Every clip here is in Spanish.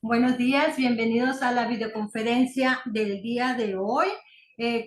Buenos días, bienvenidos a la videoconferencia del día de hoy.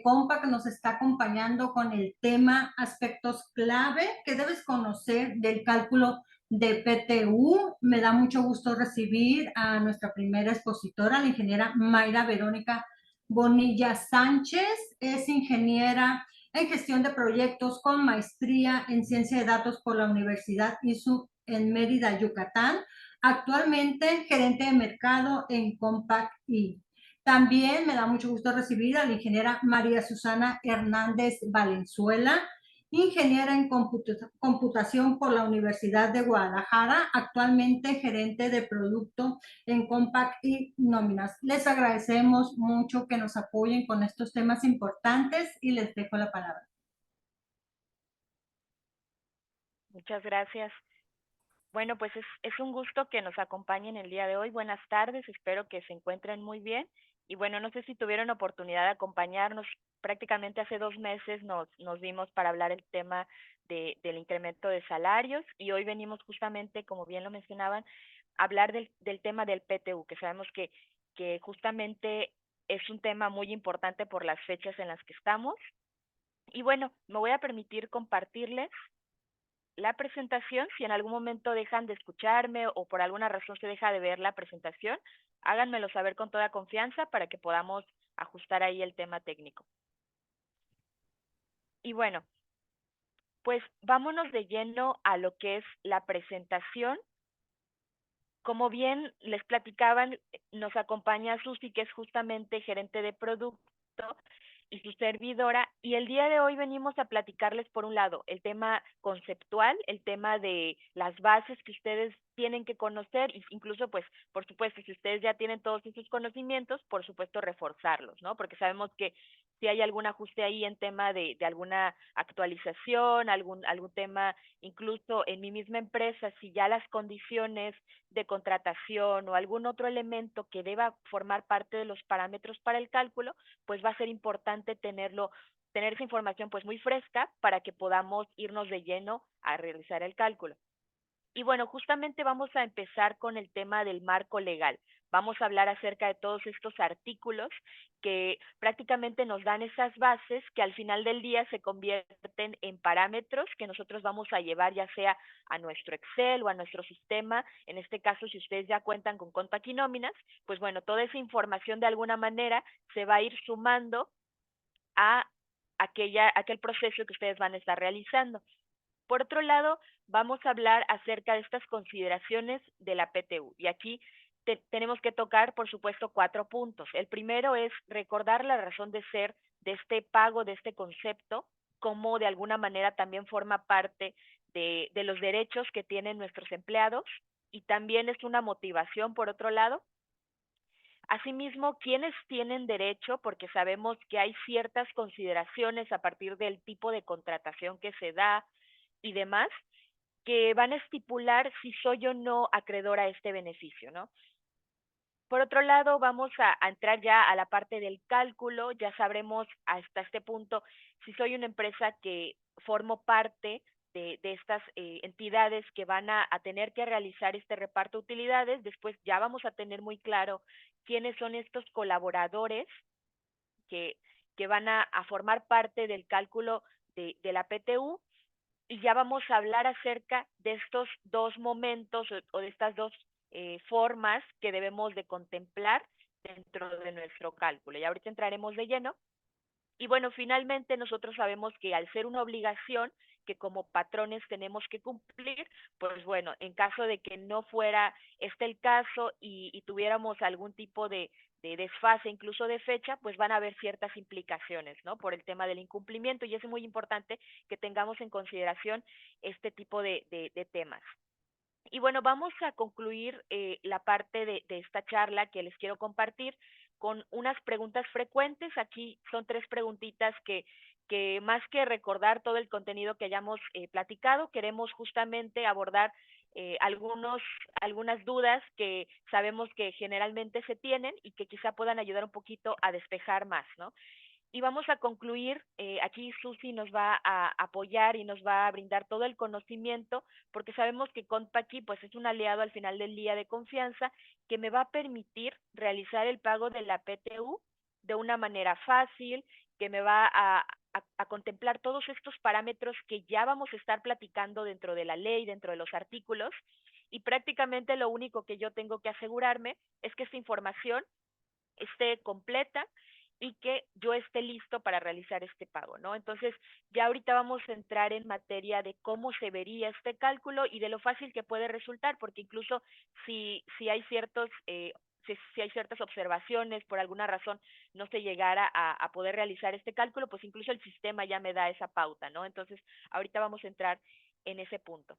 Compaq nos está acompañando con el tema aspectos clave que debes conocer del cálculo de PTU. Me da mucho gusto recibir a nuestra primera expositora, la ingeniera Mayra Verónica Bonilla Sánchez. Es ingeniera en gestión de proyectos con maestría en ciencia de datos por la Universidad ISU en Mérida, Yucatán. Actualmente gerente de mercado en Compaq y también me da mucho gusto recibir a la ingeniera María Susana Hernández Valenzuela, ingeniera en computación por la Universidad de Guadalajara, actualmente gerente de producto en Compaq y Nóminas. Les agradecemos mucho que nos apoyen con estos temas importantes y les dejo la palabra. Muchas gracias. Bueno, pues es un gusto que nos acompañen el día de hoy. Buenas tardes, espero que se encuentren muy bien. Y bueno, no sé si tuvieron oportunidad de acompañarnos. Prácticamente hace 2 meses nos vimos para hablar el tema del incremento de salarios y hoy venimos justamente, como bien lo mencionaban, a hablar del tema del PTU, que sabemos que justamente es un tema muy importante por las fechas en las que estamos. Y bueno, me voy a permitir compartirles la presentación. Si en algún momento dejan de escucharme o por alguna razón se deja de ver la presentación, háganmelo saber con toda confianza para que podamos ajustar ahí el tema técnico. Y bueno, pues vámonos de lleno a lo que es la presentación. Como bien les platicaban, nos acompaña Susi, que es justamente gerente de producto, y su servidora, y el día de hoy venimos a platicarles, por un lado, el tema conceptual, el tema de las bases que ustedes tienen que conocer, e incluso, pues, por supuesto, si ustedes ya tienen todos esos conocimientos, por supuesto, reforzarlos, ¿no? Porque sabemos que si hay algún ajuste ahí en tema de alguna actualización, algún tema, incluso en mi misma empresa, si ya las condiciones de contratación o algún otro elemento que deba formar parte de los parámetros para el cálculo, pues va a ser importante tener esa información pues muy fresca para que podamos irnos de lleno a realizar el cálculo. Y bueno, justamente vamos a empezar con el tema del marco legal. Vamos a hablar acerca de todos estos artículos que prácticamente nos dan esas bases que al final del día se convierten en parámetros que nosotros vamos a llevar ya sea a nuestro Excel o a nuestro sistema. En este caso, si ustedes ya cuentan con Compaq y Nóminas, pues bueno, toda esa información de alguna manera se va a ir sumando a aquel proceso que ustedes van a estar realizando. Por otro lado, vamos a hablar acerca de estas consideraciones de la PTU. Y aquí tenemos que tocar, por supuesto, 4 puntos. El primero es recordar la razón de ser de este pago, de este concepto, cómo de alguna manera también forma parte de los derechos que tienen nuestros empleados y también es una motivación, por otro lado. Asimismo, ¿quiénes tienen derecho? Porque sabemos que hay ciertas consideraciones a partir del tipo de contratación que se da y demás, que van a estipular si soy o no acreedora a este beneficio, ¿no? Por otro lado, vamos a entrar ya a la parte del cálculo, ya sabremos hasta este punto si soy una empresa que formo parte de estas entidades que van a tener que realizar este reparto de utilidades. Después ya vamos a tener muy claro quiénes son estos colaboradores que, que van a formar parte del cálculo de la PTU, y ya vamos a hablar acerca de estos dos momentos o de estas dos formas que debemos de contemplar dentro de nuestro cálculo. Y ahorita entraremos de lleno. Y bueno, finalmente nosotros sabemos que al ser una obligación que como patrones tenemos que cumplir, pues bueno, en caso de que no fuera este el caso y tuviéramos algún tipo de desfase, incluso de fecha, pues van a haber ciertas implicaciones, ¿no? Por el tema del incumplimiento, y es muy importante que tengamos en consideración este tipo de temas. Y bueno, vamos a concluir la parte de esta charla que les quiero compartir con unas preguntas frecuentes. Aquí son 3 preguntitas que más que recordar todo el contenido que hayamos platicado, queremos justamente abordar algunas dudas que sabemos que generalmente se tienen y que quizá puedan ayudar un poquito a despejar más, ¿no? Y vamos a concluir, aquí Susi nos va a apoyar y nos va a brindar todo el conocimiento, porque sabemos que Compaqui pues es un aliado al final del día de confianza que me va a permitir realizar el pago de la PTU de una manera fácil, que me va a contemplar todos estos parámetros que ya vamos a estar platicando dentro de la ley, dentro de los artículos, y prácticamente lo único que yo tengo que asegurarme es que esta información esté completa y que yo esté listo para realizar este pago, ¿no? Entonces, ya ahorita vamos a entrar en materia de cómo se vería este cálculo y de lo fácil que puede resultar, porque incluso si hay si hay ciertas observaciones, por alguna razón no se llegara a poder realizar este cálculo, pues incluso el sistema ya me da esa pauta, ¿no? Entonces, ahorita vamos a entrar en ese punto.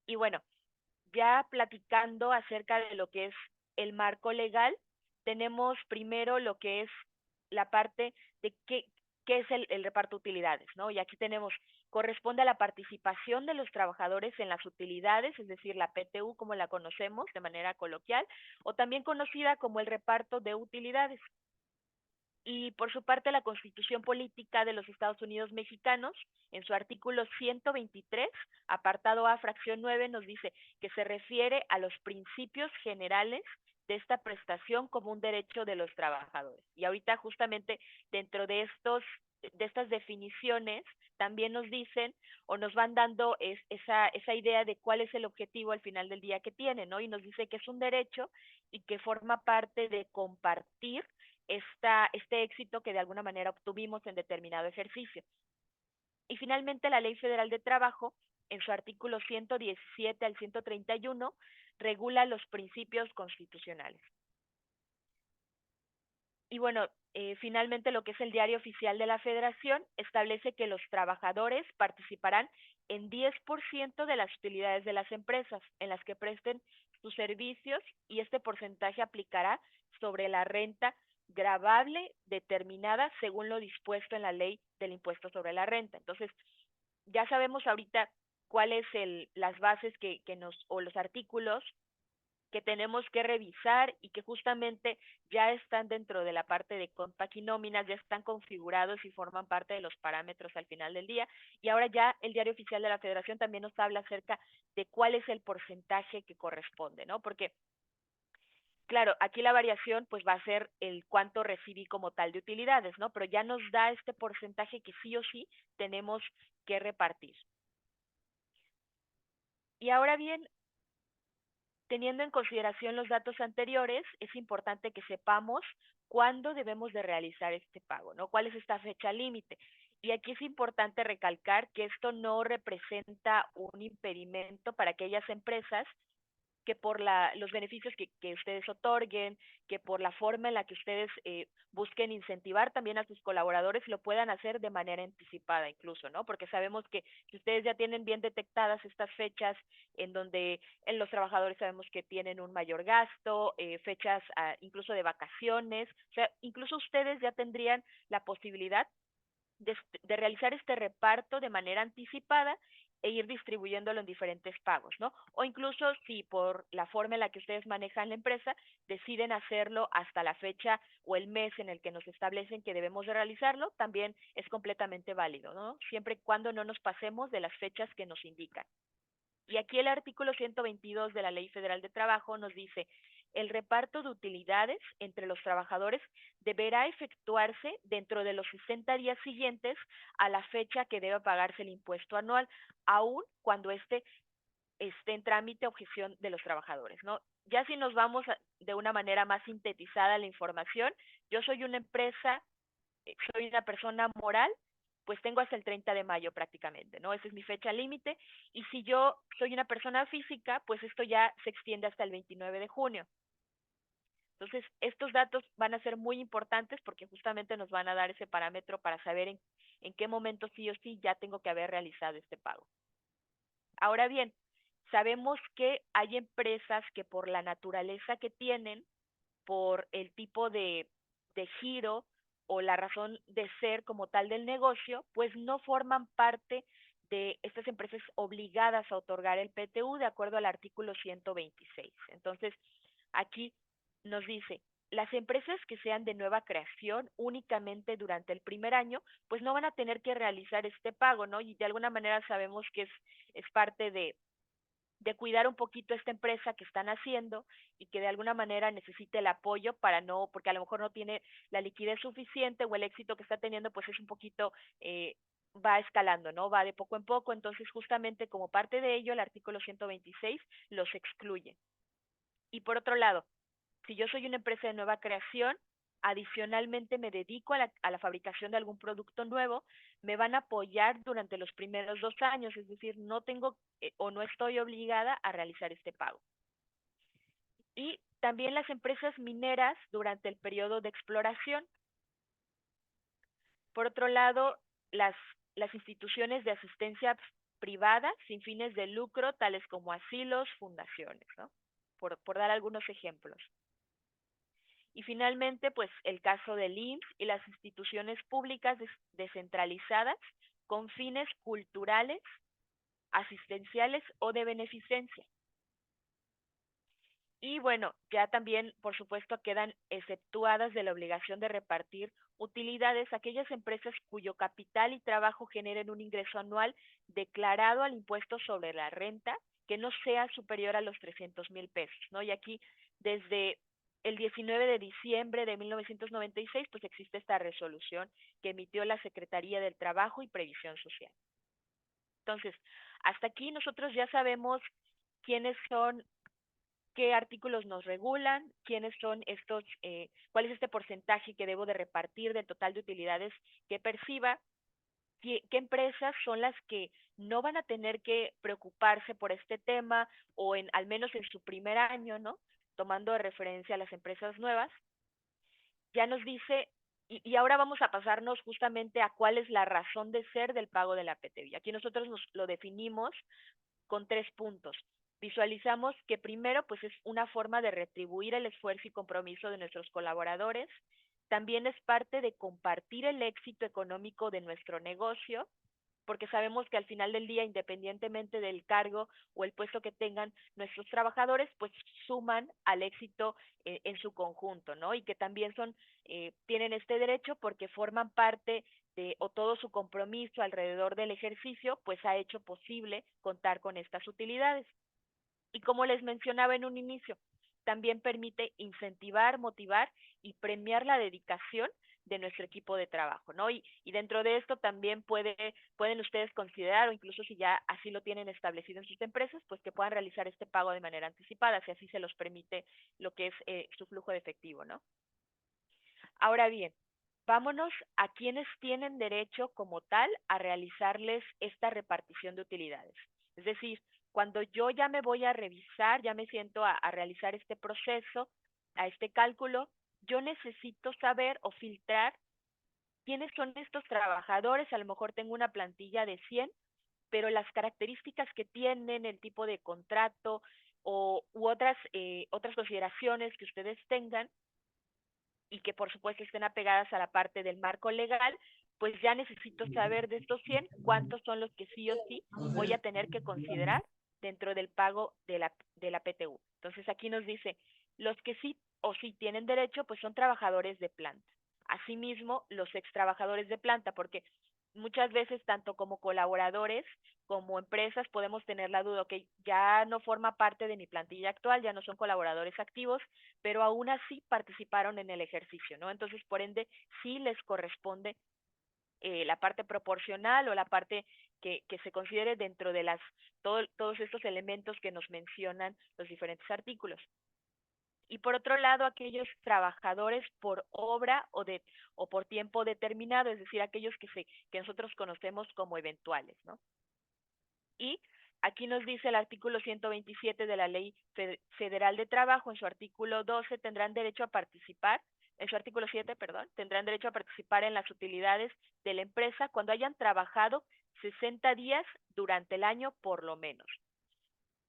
Y bueno, ya platicando acerca de lo que es el marco legal, tenemos primero lo que es la parte de qué es el reparto de utilidades, ¿no? Y aquí tenemos, corresponde a la participación de los trabajadores en las utilidades, es decir, la PTU como la conocemos de manera coloquial, o también conocida como el reparto de utilidades. Y por su parte, la Constitución Política de los Estados Unidos Mexicanos, en su artículo 123, apartado A, fracción 9, nos dice que se refiere a los principios generales de esta prestación como un derecho de los trabajadores. Y ahorita justamente dentro de estas definiciones también nos dicen o nos van dando esa idea de cuál es el objetivo al final del día que tiene, ¿no? Y nos dice que es un derecho y que forma parte de compartir este éxito que de alguna manera obtuvimos en determinado ejercicio. Y finalmente la Ley Federal de Trabajo, en su artículo 117 al 131, regula los principios constitucionales. Y bueno, finalmente lo que es el Diario Oficial de la Federación establece que los trabajadores participarán en 10% de las utilidades de las empresas en las que presten sus servicios y este porcentaje aplicará sobre la renta gravable determinada según lo dispuesto en la ley del impuesto sobre la renta. Entonces, ya sabemos ahorita cuáles las bases o los artículos que tenemos que revisar y que justamente ya están dentro de la parte de Compact y nóminas, ya están configurados y forman parte de los parámetros al final del día. Y ahora ya el Diario Oficial de la Federación también nos habla acerca de cuál es el porcentaje que corresponde, ¿no? Porque claro, aquí la variación pues va a ser el cuánto recibí como tal de utilidades, ¿no? Pero ya nos da este porcentaje que sí o sí tenemos que repartir. Y ahora bien, teniendo en consideración los datos anteriores, es importante que sepamos cuándo debemos de realizar este pago, ¿no? ¿Cuál es esta fecha límite? Y aquí es importante recalcar que esto no representa un impedimento para aquellas empresas que por los beneficios que ustedes otorguen, que por la forma en la que ustedes busquen incentivar también a sus colaboradores, lo puedan hacer de manera anticipada incluso, ¿no? Porque sabemos que si ustedes ya tienen bien detectadas estas fechas en donde en los trabajadores sabemos que tienen un mayor gasto, fechas incluso de vacaciones, o sea, incluso ustedes ya tendrían la posibilidad de realizar este reparto de manera anticipada e ir distribuyéndolo en diferentes pagos, ¿no? O incluso si por la forma en la que ustedes manejan la empresa deciden hacerlo hasta la fecha o el mes en el que nos establecen que debemos de realizarlo, también es completamente válido, ¿no? Siempre y cuando no nos pasemos de las fechas que nos indican. Y aquí el artículo 122 de la Ley Federal de Trabajo nos dice, el reparto de utilidades entre los trabajadores deberá efectuarse dentro de los 60 días siguientes a la fecha que deba pagarse el impuesto anual, aun cuando esté en trámite objeción de los trabajadores, ¿no? Ya si nos vamos de una manera más sintetizada a la información, yo soy una empresa, soy una persona moral, pues tengo hasta el 30 de mayo prácticamente, ¿no? Esa es mi fecha límite. Y si yo soy una persona física, pues esto ya se extiende hasta el 29 de junio. Entonces, estos datos van a ser muy importantes porque justamente nos van a dar ese parámetro para saber en qué momento sí o sí ya tengo que haber realizado este pago. Ahora bien, sabemos que hay empresas que por la naturaleza que tienen, por el tipo de giro o la razón de ser como tal del negocio, pues no forman parte de estas empresas obligadas a otorgar el PTU de acuerdo al artículo 126. Entonces, aquí nos dice, las empresas que sean de nueva creación únicamente durante el primer año, pues no van a tener que realizar este pago, ¿no? Y de alguna manera sabemos que es parte de cuidar un poquito esta empresa que están haciendo y que de alguna manera necesite el apoyo para no, porque a lo mejor no tiene la liquidez suficiente o el éxito que está teniendo, pues es un poquito, va escalando, ¿no? Va de poco en poco, entonces justamente como parte de ello, el artículo 126 los excluye. Y por otro lado, si yo soy una empresa de nueva creación, adicionalmente me dedico a la fabricación de algún producto nuevo, me van a apoyar durante los primeros 2 años, es decir, no tengo o no estoy obligada a realizar este pago. Y también las empresas mineras durante el periodo de exploración. Por otro lado, las instituciones de asistencia privada sin fines de lucro, tales como asilos, fundaciones, ¿no? Por dar algunos ejemplos. Y finalmente, pues el caso del IMSS y las instituciones públicas descentralizadas con fines culturales, asistenciales o de beneficencia. Y bueno, ya también, por supuesto, quedan exceptuadas de la obligación de repartir utilidades aquellas empresas cuyo capital y trabajo generen un ingreso anual declarado al impuesto sobre la renta que no sea superior a los 300,000 pesos, ¿no? Y aquí, desde el 19 de diciembre de 1996, pues existe esta resolución que emitió la Secretaría del Trabajo y Previsión Social. Entonces, hasta aquí nosotros ya sabemos quiénes son, qué artículos nos regulan, quiénes son estos, cuál es este porcentaje que debo de repartir del total de utilidades que perciba, qué empresas son las que no van a tener que preocuparse por este tema o al menos en su primer año, ¿no? Tomando de referencia a las empresas nuevas, ya nos dice, y ahora vamos a pasarnos justamente a cuál es la razón de ser del pago de la PTU. Aquí nosotros nos lo definimos con 3 puntos. Visualizamos que primero, pues es una forma de retribuir el esfuerzo y compromiso de nuestros colaboradores. También es parte de compartir el éxito económico de nuestro negocio, porque sabemos que al final del día, independientemente del cargo o el puesto que tengan nuestros trabajadores, pues suman al éxito en su conjunto, ¿no? Y que también tienen este derecho porque forman parte o todo su compromiso alrededor del ejercicio, pues ha hecho posible contar con estas utilidades. Y como les mencionaba en un inicio, también permite incentivar, motivar y premiar la dedicación de nuestro equipo de trabajo, ¿no? Y dentro de esto también pueden ustedes considerar, o incluso si ya así lo tienen establecido en sus empresas, pues que puedan realizar este pago de manera anticipada, si así se los permite lo que es su flujo de efectivo, ¿no? Ahora bien, vámonos a quienes tienen derecho como tal a realizarles esta repartición de utilidades. Es decir, cuando yo ya me voy a revisar, ya me siento a realizar este proceso, a este cálculo, yo necesito saber o filtrar quiénes son estos trabajadores. A lo mejor tengo una plantilla de 100, pero las características que tienen, el tipo de contrato u otras consideraciones que ustedes tengan, y que por supuesto estén apegadas a la parte del marco legal, pues ya necesito saber de estos 100 cuántos son los que sí o sí voy a tener que considerar dentro del pago de la PTU. Entonces aquí nos dice, los que sí o sí tienen derecho, pues son trabajadores de planta. Asimismo, los ex trabajadores de planta, porque muchas veces tanto como colaboradores como empresas podemos tener la duda, que ya no forma parte de mi plantilla actual, ya no son colaboradores activos, pero aún así participaron en el ejercicio, ¿no? Entonces, por ende, sí les corresponde la parte proporcional o la parte que se considere dentro de todos estos elementos que nos mencionan los diferentes artículos. Y por otro lado, aquellos trabajadores por obra o por tiempo determinado, es decir, aquellos que nosotros conocemos como eventuales, ¿no? Y aquí nos dice el artículo 127 de la Ley Federal de Trabajo, en su artículo 12 tendrán derecho a participar, en su artículo 7, perdón, tendrán derecho a participar en las utilidades de la empresa cuando hayan trabajado 60 días durante el año por lo menos.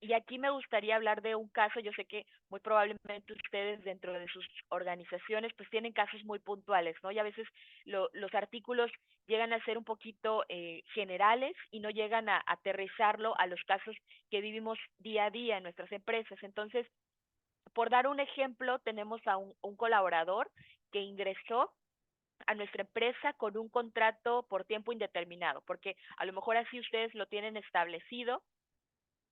Y aquí me gustaría hablar de un caso. Yo sé que muy probablemente ustedes dentro de sus organizaciones pues tienen casos muy puntuales, ¿no? Y a veces los artículos llegan a ser un poquito generales y no llegan a aterrizarlo a los casos que vivimos día a día en nuestras empresas. Entonces, Por dar un ejemplo, tenemos a un colaborador que ingresó a nuestra empresa con un contrato por tiempo indeterminado, porque a lo mejor así ustedes lo tienen establecido,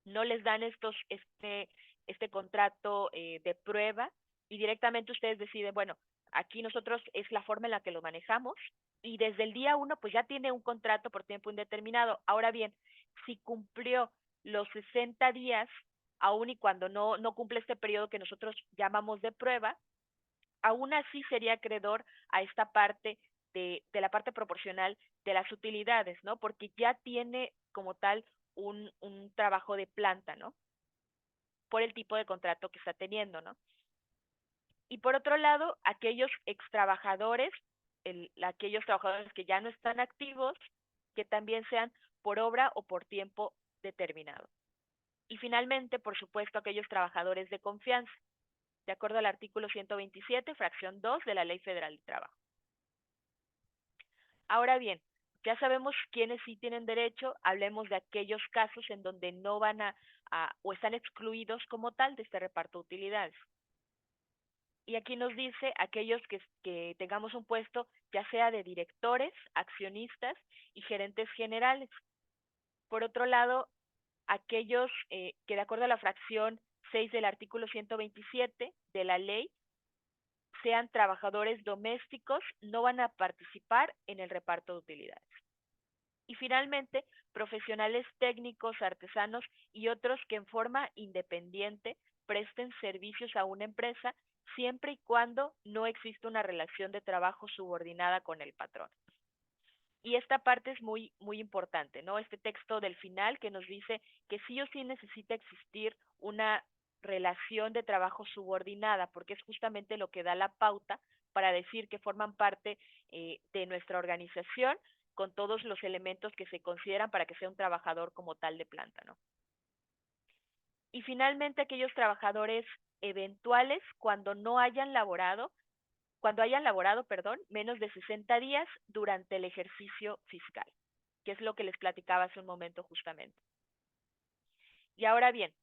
no les dan este contrato de prueba y directamente ustedes deciden, bueno, aquí nosotros es la forma en la que lo manejamos y desde el día uno pues ya tiene un contrato por tiempo indeterminado. Ahora bien, si cumplió los 60 días, aun y cuando no cumple este periodo que nosotros llamamos de prueba, aún así sería acreedor a esta parte de la parte proporcional de las utilidades, ¿no? Porque ya tiene como tal un trabajo de planta, ¿no? Por el tipo de contrato que está teniendo, ¿no? Y por otro lado, aquellos extrabajadores, aquellos trabajadores que ya no están activos, que también sean por obra o por tiempo determinado. Y finalmente, por supuesto, aquellos trabajadores de confianza, de acuerdo al artículo 127, fracción 2 de la Ley Federal del Trabajo. Ahora bien, ya sabemos quiénes sí tienen derecho, hablemos de aquellos casos en donde no van o están excluidos como tal de este reparto de utilidades. Y aquí nos dice aquellos que tengamos un puesto ya sea de directores, accionistas y gerentes generales. Por otro lado, aquellos que de acuerdo a la fracción 6 del artículo 127 de la ley sean trabajadores domésticos, no van a participar en el reparto de utilidades. Y finalmente, profesionales técnicos, artesanos y otros que en forma independiente presten servicios a una empresa siempre y cuando no exista una relación de trabajo subordinada con el patrón. Y esta parte es muy, muy importante, ¿no? Este texto del final que nos dice que sí o sí necesita existir una relación de trabajo subordinada, porque es justamente lo que da la pauta para decir que forman parte de nuestra organización con todos los elementos que se consideran para que sea un trabajador como tal de planta, ¿no? Y finalmente aquellos trabajadores eventuales cuando hayan laborado, perdón, menos de 60 días durante el ejercicio fiscal, que es lo que les platicaba hace un momento justamente. Y ahora bien,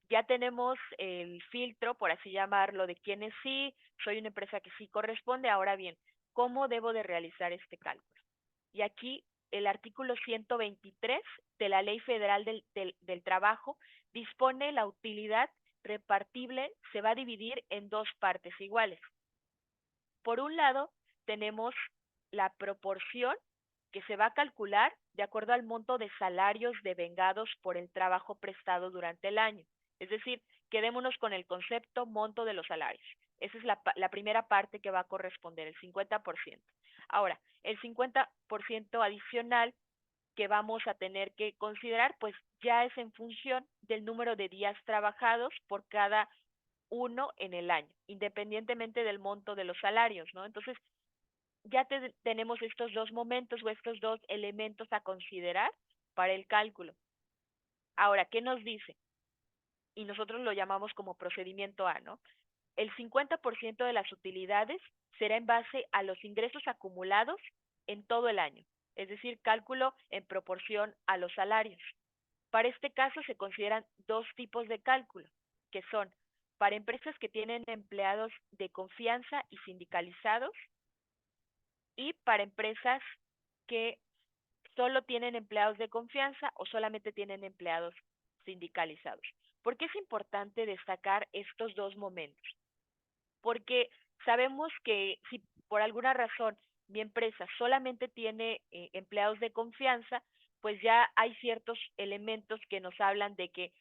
ya tenemos el filtro, por así llamarlo, de quiénes sí, soy una empresa que sí corresponde. Ahora bien, ¿cómo debo de realizar este cálculo? Y aquí el artículo 123 de la Ley Federal del Trabajo dispone la utilidad repartible, se va a dividir en dos partes iguales. Por un lado, tenemos la proporción que se va a calcular de acuerdo al monto de salarios devengados por el trabajo prestado durante el año. Es decir, quedémonos con el concepto monto de los salarios. Esa es la primera parte que va a corresponder, el 50%. Ahora, el 50% adicional que vamos a tener que considerar, pues ya es en función del número de días trabajados por cada uno en el año, independientemente del monto de los salarios, ¿no? Entonces, ya tenemos estos dos momentos o estos dos elementos a considerar para el cálculo. Ahora, ¿qué nos dice? Y nosotros lo llamamos como procedimiento A, ¿no? El 50% de las utilidades será en base a los ingresos acumulados en todo el año, es decir, cálculo en proporción a los salarios. Para este caso se consideran dos tipos de cálculo, que son para empresas que tienen empleados de confianza y sindicalizados y para empresas que solo tienen empleados de confianza o solamente tienen empleados sindicalizados. ¿Por qué es importante destacar estos dos momentos? Porque sabemos que si por alguna razón mi empresa solamente tiene empleados de confianza, pues ya hay ciertos elementos que nos hablan de que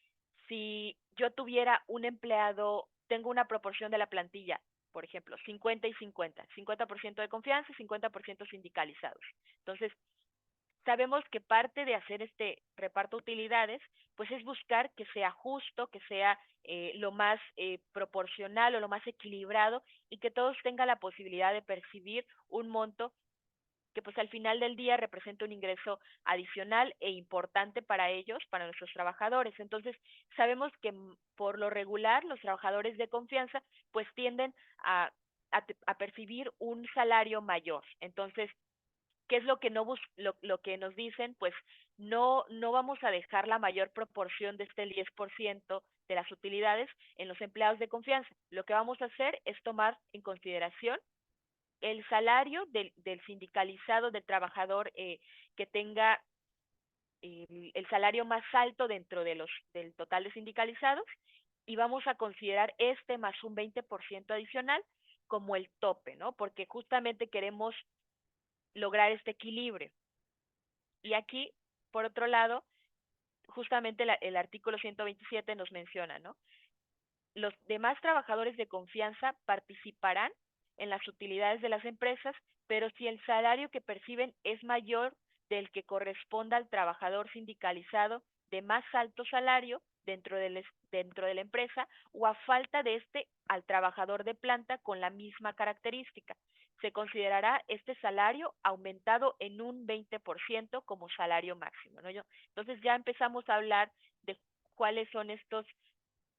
si yo tuviera un empleado, tengo una proporción de la plantilla, por ejemplo, 50 y 50, 50% de confianza y 50% sindicalizados. Entonces, sabemos que parte de hacer este reparto de utilidades, pues es buscar que sea justo, que sea lo más proporcional o lo más equilibrado y que todos tengan la posibilidad de percibir un monto que pues al final del día representa un ingreso adicional e importante para ellos, para nuestros trabajadores. Entonces, sabemos que por lo regular los trabajadores de confianza pues tienden a percibir un salario mayor. Entonces, ¿qué es lo que no lo que nos dicen? Pues no vamos a dejar la mayor proporción de este 10% de las utilidades en los empleados de confianza. Lo que vamos a hacer es tomar en consideración el salario del sindicalizado, del trabajador que tenga el salario más alto dentro de del total de sindicalizados, y vamos a considerar este más un 20% adicional como el tope, ¿no? Porque justamente queremos lograr este equilibrio. Y aquí, por otro lado, justamente el artículo 127 nos menciona, ¿no? Los demás trabajadores de confianza participarán en las utilidades de las empresas, pero si el salario que perciben es mayor del que corresponda al trabajador sindicalizado de más alto salario dentro de la empresa, o a falta de este al trabajador de planta con la misma característica, se considerará este salario aumentado en un 20% como salario máximo, ¿no? Entonces ya empezamos a hablar de cuáles son estos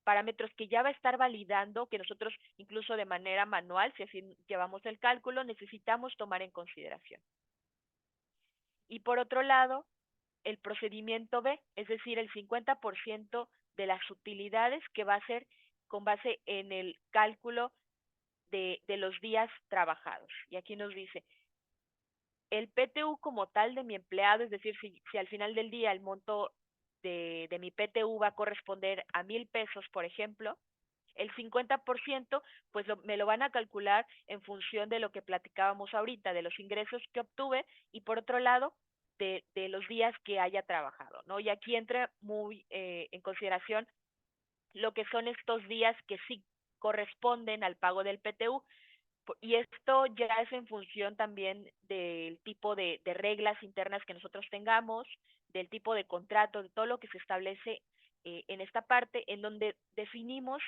parámetros que ya va a estar validando, que nosotros incluso de manera manual, si así llevamos el cálculo, necesitamos tomar en consideración. Y por otro lado, el procedimiento B, es decir, el 50% de las utilidades, que va a ser con base en el cálculo de los días trabajados. Y aquí nos dice, el PTU como tal de mi empleado, es decir, si al final del día el monto de mi PTU va a corresponder a 1,000 pesos, por ejemplo, el 50%, pues me lo van a calcular en función de lo que platicábamos ahorita, de los ingresos que obtuve, y por otro lado, de los días que haya trabajado, ¿no? Y aquí entra muy en consideración lo que son estos días que sí corresponden al pago del PTU, y esto ya es en función también del tipo de reglas internas que nosotros tengamos, del tipo de contrato, de todo lo que se establece en esta parte, en donde definimos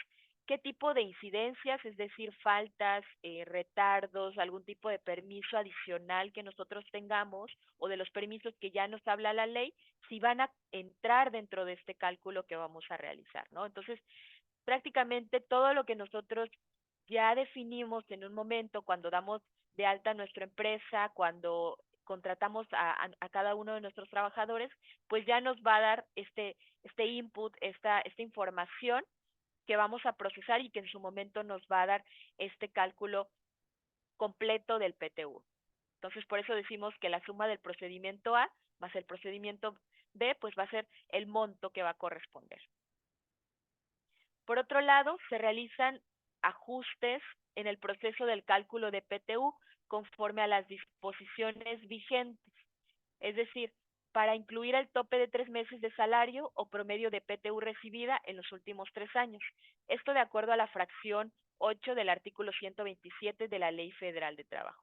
qué tipo de incidencias, es decir, faltas, retardos, algún tipo de permiso adicional que nosotros tengamos, o de los permisos que ya nos habla la ley, si van a entrar dentro de este cálculo que vamos a realizar, ¿no? Entonces, prácticamente todo lo que nosotros ya definimos en un momento cuando damos de alta nuestra empresa, cuando contratamos a cada uno de nuestros trabajadores, pues ya nos va a dar este input, esta información que vamos a procesar y que en su momento nos va a dar este cálculo completo del PTU. Entonces, por eso decimos que la suma del procedimiento A más el procedimiento B, pues va a ser el monto que va a corresponder. Por otro lado, se realizan ajustes en el proceso del cálculo de PTU conforme a las disposiciones vigentes, es decir, para incluir el tope de 3 meses de salario o promedio de PTU recibida en los últimos 3 años. Esto de acuerdo a la fracción 8 del artículo 127 de la Ley Federal de Trabajo.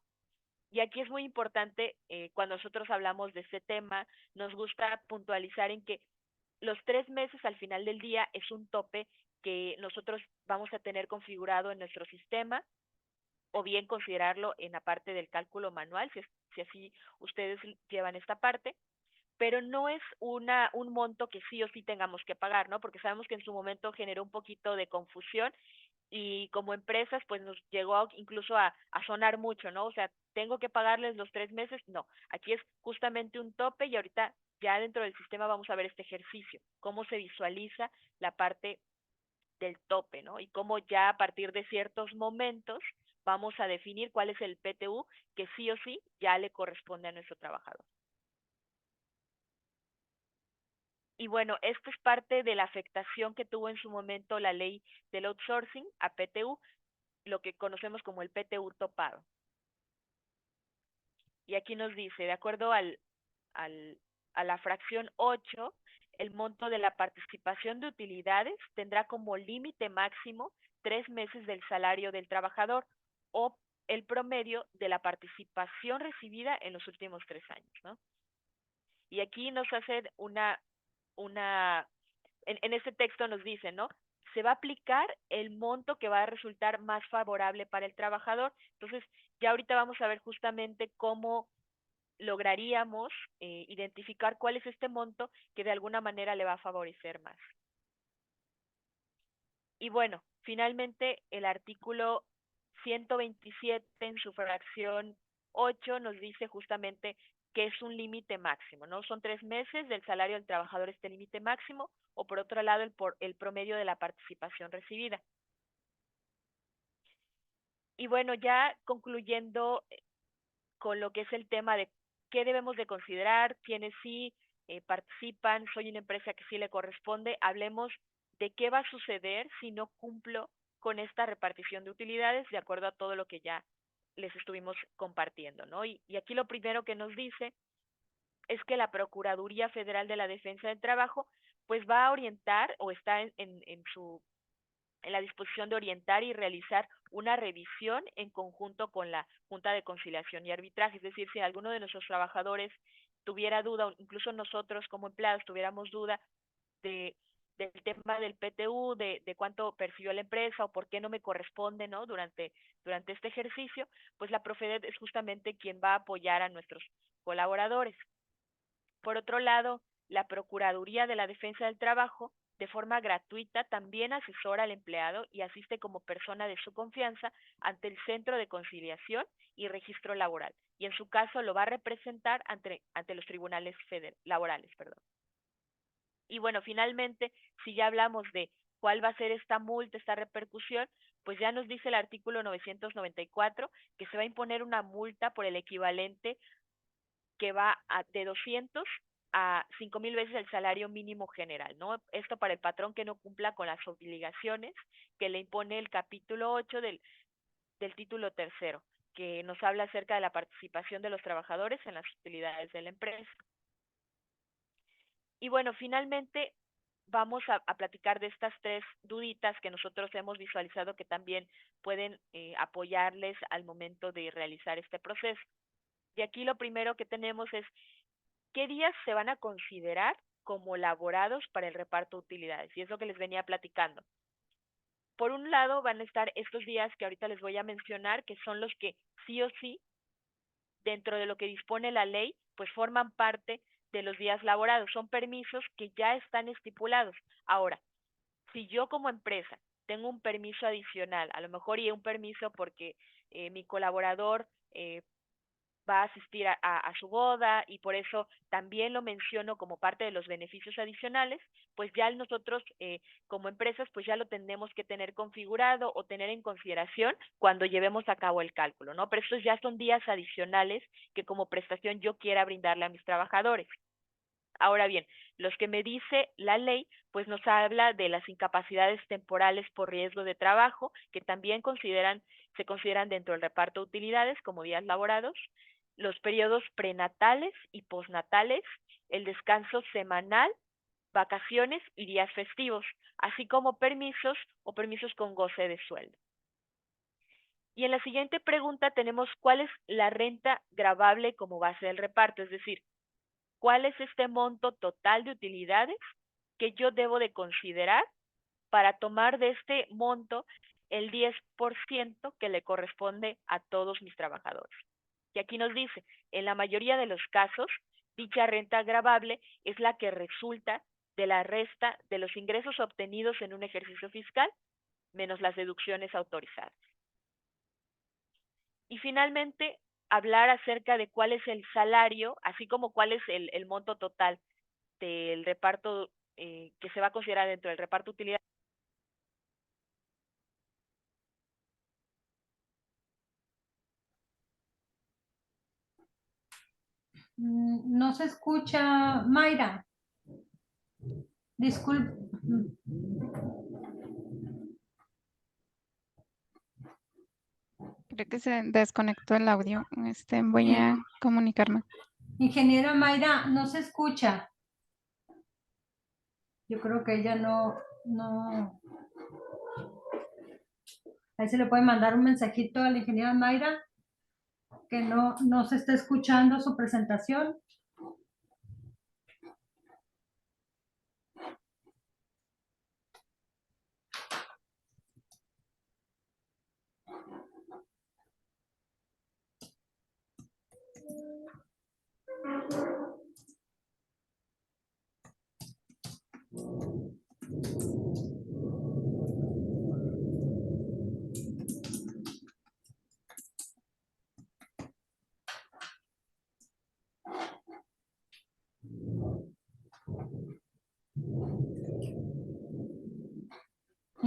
Y aquí es muy importante, cuando nosotros hablamos de este tema, nos gusta puntualizar en que los 3 meses al final del día es un tope que nosotros vamos a tener configurado en nuestro sistema, o bien considerarlo en la parte del cálculo manual, si así ustedes llevan esta parte, pero no es un monto que sí o sí tengamos que pagar, ¿no? Porque sabemos que en su momento generó un poquito de confusión, y como empresas pues nos llegó incluso a sonar mucho, ¿no? O sea, tengo que pagarles los 3 meses. No, aquí es justamente un tope, y ahorita ya dentro del sistema vamos a ver este ejercicio, cómo se visualiza la parte del tope, ¿no? Y cómo ya a partir de ciertos momentos vamos a definir cuál es el PTU que sí o sí ya le corresponde a nuestro trabajador. Y bueno, esto es parte de la afectación que tuvo en su momento la ley del outsourcing a PTU, lo que conocemos como el PTU topado. Y aquí nos dice, de acuerdo a la fracción 8, el monto de la participación de utilidades tendrá como límite máximo 3 meses del salario del trabajador, o el promedio de la participación recibida en los últimos 3 años, ¿no? Y aquí nos hacen en este texto nos dice, ¿no? Se va a aplicar el monto que va a resultar más favorable para el trabajador. Entonces, ya ahorita vamos a ver justamente cómo lograríamos identificar cuál es este monto que de alguna manera le va a favorecer más. Y bueno, finalmente el artículo 127 en su fracción 8 nos dice justamente que es un límite máximo, ¿no? Son 3 meses del salario del trabajador este límite máximo, o por otro lado el promedio de la participación recibida. Y bueno, ya concluyendo con lo que es el tema de qué debemos de considerar, quiénes sí participan, soy una empresa que sí le corresponde, hablemos de qué va a suceder si no cumplo con esta repartición de utilidades de acuerdo a todo lo que ya les estuvimos compartiendo, ¿no? Y aquí lo primero que nos dice es que la Procuraduría Federal de la Defensa del Trabajo pues va a orientar o está en la disposición de orientar y realizar una revisión en conjunto con la Junta de Conciliación y Arbitraje. Es decir, si alguno de nuestros trabajadores tuviera duda, o incluso nosotros como empleados tuviéramos duda de, del tema del PTU, de cuánto percibió la empresa o por qué no me corresponde, ¿no? Durante este ejercicio, pues la Profedet es justamente quien va a apoyar a nuestros colaboradores. Por otro lado, la Procuraduría de la Defensa del Trabajo, de forma gratuita, también asesora al empleado y asiste como persona de su confianza ante el Centro de Conciliación y Registro Laboral, y en su caso lo va a representar ante los tribunales laborales. Y bueno, finalmente, si ya hablamos de cuál va a ser esta multa, esta repercusión, pues ya nos dice el artículo 994 que se va a imponer una multa por el equivalente que va de 200 a 5,000 veces el salario mínimo general, ¿no? Esto para el patrón que no cumpla con las obligaciones que le impone el capítulo 8 del título tercero, que nos habla acerca de la participación de los trabajadores en las utilidades de la empresa. Y bueno, finalmente vamos a platicar de estas tres duditas que nosotros hemos visualizado que también pueden apoyarles al momento de realizar este proceso. Y aquí lo primero que tenemos es qué días se van a considerar como laborados para el reparto de utilidades. Y es lo que les venía platicando. Por un lado van a estar estos días que ahorita les voy a mencionar, que son los que sí o sí, dentro de lo que dispone la ley, pues forman parte de los días laborados. Son permisos que ya están estipulados. Ahora, si yo como empresa tengo un permiso adicional, a lo mejor y un permiso porque mi colaborador va a asistir a su boda y por eso también lo menciono como parte de los beneficios adicionales, pues ya nosotros como empresas pues ya lo tenemos que tener configurado o tener en consideración cuando llevemos a cabo el cálculo, ¿no? Pero estos ya son días adicionales que como prestación yo quiera brindarle a mis trabajadores. Ahora bien, los que me dice la ley, pues nos habla de las incapacidades temporales por riesgo de trabajo, que también se consideran dentro del reparto de utilidades como días laborados, los periodos prenatales y postnatales, el descanso semanal, vacaciones y días festivos, así como permisos o permisos con goce de sueldo. Y en la siguiente pregunta tenemos cuál es la renta gravable como base del reparto, es decir, cuál es este monto total de utilidades que yo debo de considerar para tomar de este monto el 10% que le corresponde a todos mis trabajadores. Y aquí nos dice, en la mayoría de los casos, dicha renta gravable es la que resulta de la resta de los ingresos obtenidos en un ejercicio fiscal, menos las deducciones autorizadas. Y finalmente, hablar acerca de cuál es el salario, así como cuál es el monto total del reparto que se va a considerar dentro del reparto de utilidades. No se escucha, Mayra. Disculpe. Creo que se desconectó el audio. Voy a comunicarme. Ingeniera Mayra, no se escucha. Yo creo que ella no. Ahí se le puede mandar un mensajito a la ingeniera Mayra que no se está escuchando su presentación.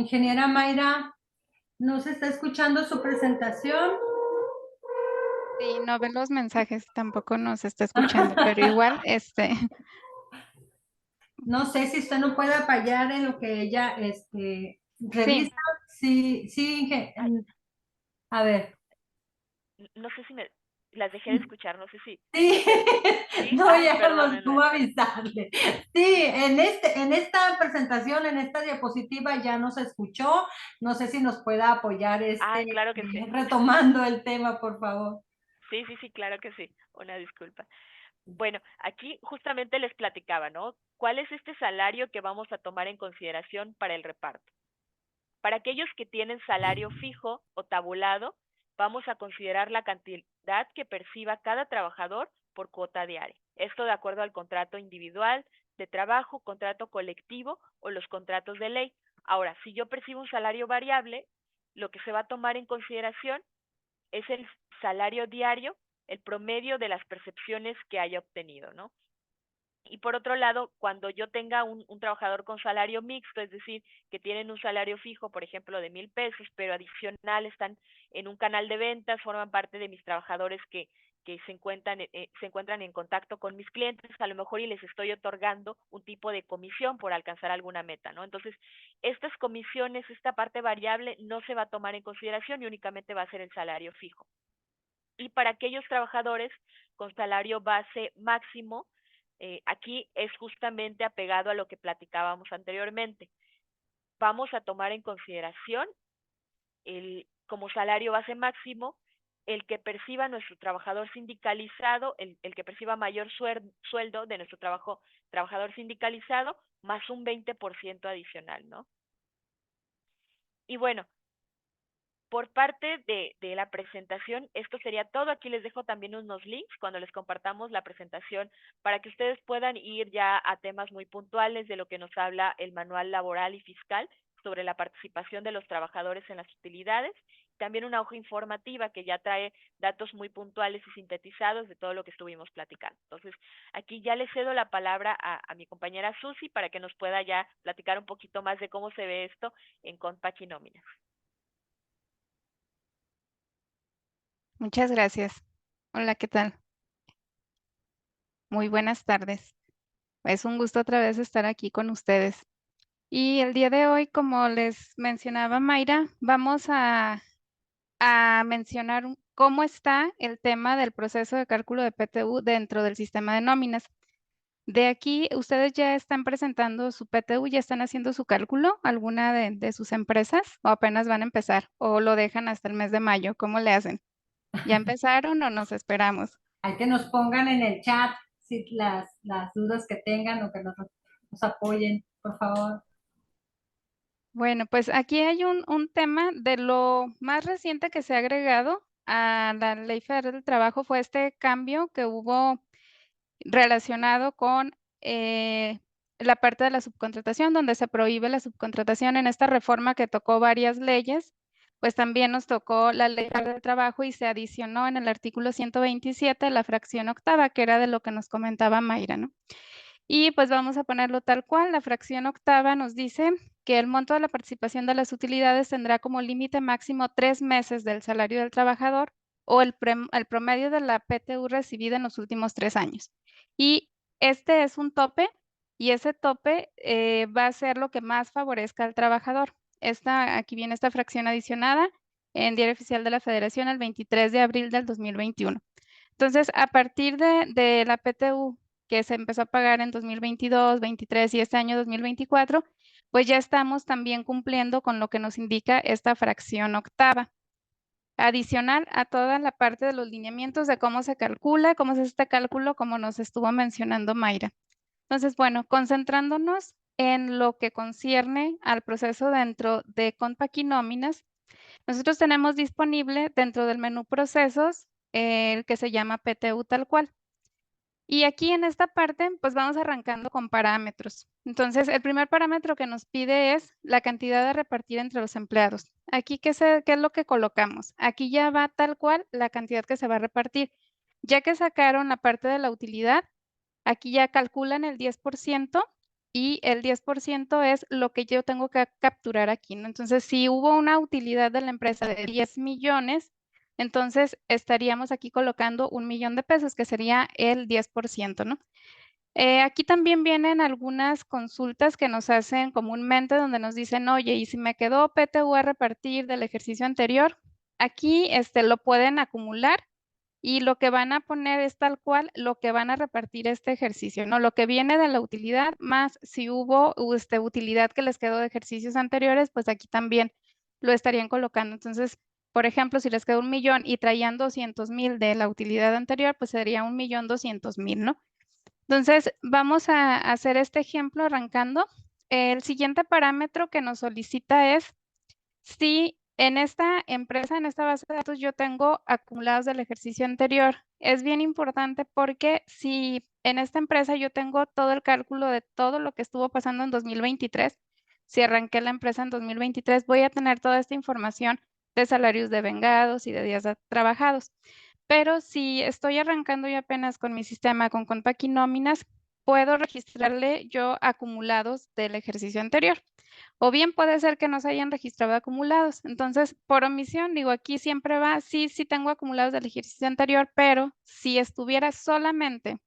Ingeniera Mayra, ¿no se está escuchando su presentación? Sí, no ve los mensajes, tampoco nos está escuchando, pero igual, No sé si usted no puede apoyar en lo que ella sí, revisa. Sí, sí, Ay, a ver. no sé si me las dejé de escuchar, no sé si. Sí, ¿Sí? no, Ay, ya nos perdónenme. estuvo avisarle. Sí, en esta presentación, en esta diapositiva ya nos escuchó. No sé si nos pueda apoyar Ah, claro que sí. retomando el tema, por favor. Sí, sí, sí, claro que sí. Una disculpa. Bueno, aquí justamente les platicaba, ¿no? ¿Cuál es este salario que vamos a tomar en consideración para el reparto? Para aquellos que tienen salario fijo o tabulado, vamos a considerar la cantidad que perciba cada trabajador por cuota diaria. Esto de acuerdo al contrato individual de trabajo, contrato colectivo o los contratos de ley. Ahora, si yo percibo un salario variable, lo que se va a tomar en consideración es el salario diario, el promedio de las percepciones que haya obtenido, ¿no? Y por otro lado, cuando yo tenga un trabajador con salario mixto, es decir, que tienen un salario fijo, por ejemplo, de 1,000 pesos, pero adicional están en un canal de ventas, forman parte de mis trabajadores que se encuentran en contacto con mis clientes, a lo mejor y les estoy otorgando un tipo de comisión por alcanzar alguna meta, ¿no? Entonces, estas comisiones, esta parte variable no se va a tomar en consideración y únicamente va a ser el salario fijo. Y para aquellos trabajadores con salario base máximo, aquí es justamente apegado a lo que platicábamos anteriormente. Vamos a tomar en consideración como salario base máximo el que perciba nuestro trabajador sindicalizado, el que perciba mayor sueldo de nuestro trabajador sindicalizado, más un 20% adicional, ¿no? Y bueno, por parte de la presentación, esto sería todo. Aquí les dejo también unos links cuando les compartamos la presentación para que ustedes puedan ir ya a temas muy puntuales de lo que nos habla el manual laboral y fiscal sobre la participación de los trabajadores en las utilidades. También una hoja informativa que ya trae datos muy puntuales y sintetizados de todo lo que estuvimos platicando. Entonces, aquí ya le cedo la palabra a mi compañera Susi para que nos pueda ya platicar un poquito más de cómo se ve esto en Compact y Nóminas. muchas gracias. Hola, ¿qué tal? Muy buenas tardes. Es un gusto otra vez estar aquí con ustedes. Y el día de hoy, como les mencionaba Mayra, vamos a mencionar cómo está el tema del proceso de cálculo de PTU dentro del sistema de nóminas. De aquí, ¿ustedes ya están presentando su PTU, ya están haciendo su cálculo, alguna de sus empresas, o apenas van a empezar, o lo dejan hasta el mes de mayo? ¿Cómo le hacen? ¿Ya empezaron o nos esperamos? Hay que nos pongan en el chat si las dudas que tengan o que nos apoyen, por favor. Bueno, pues aquí hay un tema de lo más reciente que se ha agregado a la Ley Federal del Trabajo fue este cambio que hubo relacionado con la parte de la subcontratación, donde se prohíbe la subcontratación en esta reforma que tocó varias leyes, pues también nos tocó la Ley Federal del Trabajo y se adicionó en el artículo 127 la fracción octava, que era de lo que nos comentaba Mayra, ¿no? Y pues vamos a ponerlo tal cual. La fracción octava nos dice que el monto de la participación de las utilidades tendrá como límite máximo 3 meses del salario del trabajador o el promedio de la PTU recibida en los últimos 3 años. Y este es un tope y ese tope va a ser lo que más favorezca al trabajador. Aquí viene esta fracción adicionada en Diario Oficial de la Federación el 23 de abril del 2021. Entonces, a partir de la PTU que se empezó a pagar en 2022, 23 y este año 2024, pues ya estamos también cumpliendo con lo que nos indica esta fracción octava. Adicional a toda la parte de los lineamientos de cómo se calcula, cómo es este cálculo, como nos estuvo mencionando Mayra. Entonces, bueno, concentrándonos en lo que concierne al proceso dentro de Compact y Nóminas, nosotros tenemos disponible dentro del menú procesos el que se llama PTU tal cual. Y aquí en esta parte, pues vamos arrancando con parámetros. Entonces, el primer parámetro que nos pide es la cantidad de repartir entre los empleados. Aquí, ¿qué es lo que colocamos? Aquí ya va tal cual la cantidad que se va a repartir. Ya que sacaron la parte de la utilidad, aquí ya calculan el 10% y el 10% es lo que yo tengo que capturar aquí, ¿no? Entonces, si hubo una utilidad de la empresa de 10 millones, entonces estaríamos aquí colocando 1,000,000 de pesos, que sería el 10%, ¿no? Aquí también vienen algunas consultas que nos hacen comúnmente donde nos dicen, oye, ¿y si me quedó PTU a repartir del ejercicio anterior? Aquí lo pueden acumular y lo que van a poner es tal cual lo que van a repartir este ejercicio, ¿no? Lo que viene de la utilidad, más si hubo utilidad que les quedó de ejercicios anteriores, pues aquí también lo estarían colocando. Entonces, por ejemplo, si les quedó 1,000,000 y traían 200,000 de la utilidad anterior, pues sería 1,200,000, ¿no? Entonces, vamos a hacer este ejemplo arrancando. El siguiente parámetro que nos solicita es si en esta empresa, en esta base de datos, yo tengo acumulados del ejercicio anterior. Es bien importante porque si en esta empresa yo tengo todo el cálculo de todo lo que estuvo pasando en 2023, si arranqué la empresa en 2023, voy a tener toda esta información de salarios devengados y de días trabajados. Pero si estoy arrancando yo apenas con mi sistema con Compact y nóminas, puedo registrarle yo acumulados del ejercicio anterior. O bien puede ser que no se hayan registrado acumulados. Entonces, por omisión, digo, aquí siempre va, sí, sí tengo acumulados del ejercicio anterior, pero si estuviera solamente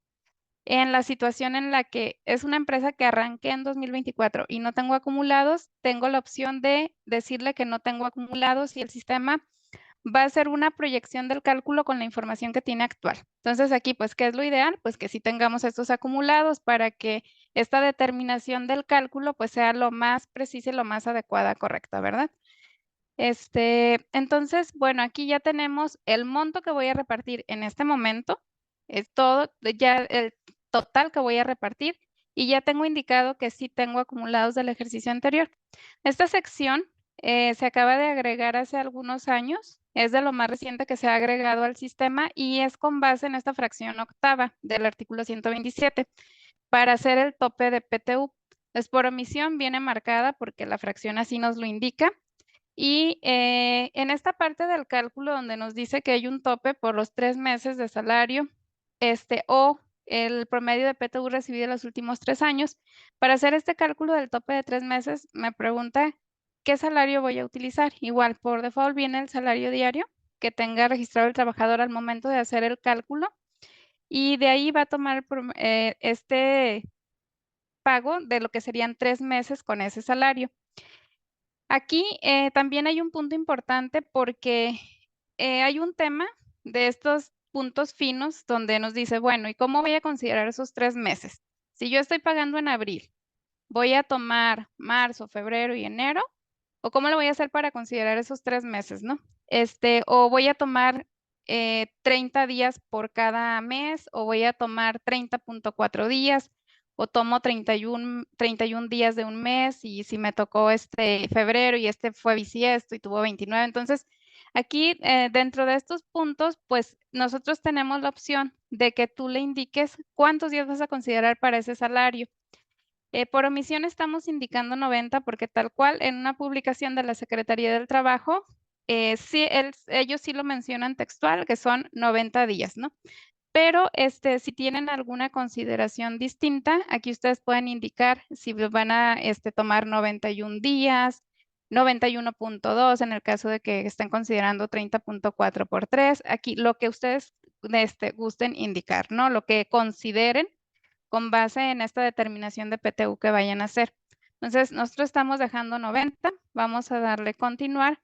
en la situación en la que es una empresa que arranqué en 2024 y no tengo acumulados, tengo la opción de decirle que no tengo acumulados y el sistema va a hacer una proyección del cálculo con la información que tiene actual. Entonces aquí, pues, ¿qué es lo ideal? Pues que sí tengamos estos acumulados para que esta determinación del cálculo, pues, sea lo más precisa y lo más adecuada, correcta, ¿verdad? Entonces, bueno, aquí ya tenemos el monto que voy a repartir en este momento, es todo, ya el total que voy a repartir, y ya tengo indicado que sí tengo acumulados del ejercicio anterior. Esta sección se acaba de agregar hace algunos años, es de lo más reciente que se ha agregado al sistema y es con base en esta fracción octava del artículo 127 para hacer el tope de PTU. Pues por omisión viene marcada porque la fracción así nos lo indica. Y en esta parte del cálculo donde nos dice que hay un tope por los 3 meses de salario, o el promedio de PTU recibido en los últimos 3 años, para hacer este cálculo del tope de 3 meses, me pregunta qué salario voy a utilizar. Igual, por default viene el salario diario que tenga registrado el trabajador al momento de hacer el cálculo y de ahí va a tomar este pago de lo que serían 3 meses con ese salario. Aquí también hay un punto importante porque hay un tema de estos puntos finos donde nos dice, bueno, ¿y cómo voy a considerar esos 3 meses? Si yo estoy pagando en abril, ¿voy a tomar marzo, febrero y enero? ¿O cómo lo voy a hacer para considerar esos 3 meses, no? O voy a tomar 30 días por cada mes, o voy a tomar 30.4 días, o tomo 31 días de un mes, y si me tocó febrero y fue bisiesto y tuvo 29. Entonces, aquí dentro de estos puntos, pues nosotros tenemos la opción de que tú le indiques cuántos días vas a considerar para ese salario. Por omisión estamos indicando 90 porque tal cual en una publicación de la Secretaría del Trabajo, sí, ellos sí lo mencionan textual, que son 90 días, ¿no? Pero si tienen alguna consideración distinta, aquí ustedes pueden indicar si van a tomar 91 días, 91.2 en el caso de que estén considerando 30.4 por 3. Aquí lo que ustedes gusten indicar, ¿no? Lo que consideren con base en esta determinación de PTU que vayan a hacer. Entonces, nosotros estamos dejando 90, vamos a darle continuar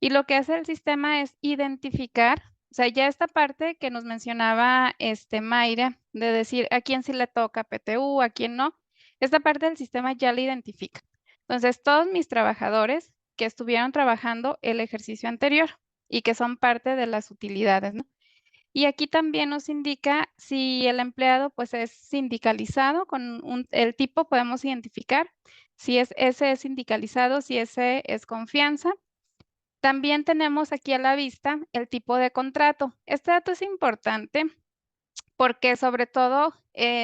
y lo que hace el sistema es identificar, o sea, ya esta parte que nos mencionaba Mayra, de decir a quién sí le toca PTU, a quién no, esta parte del sistema ya la identifica. Entonces, todos mis trabajadores que estuvieron trabajando el ejercicio anterior y que son parte de las utilidades, ¿no? Y aquí también nos indica si el empleado pues es sindicalizado, con el tipo podemos identificar si ese es sindicalizado, si ese es confianza. También tenemos aquí a la vista el tipo de contrato. Este dato es importante porque sobre todo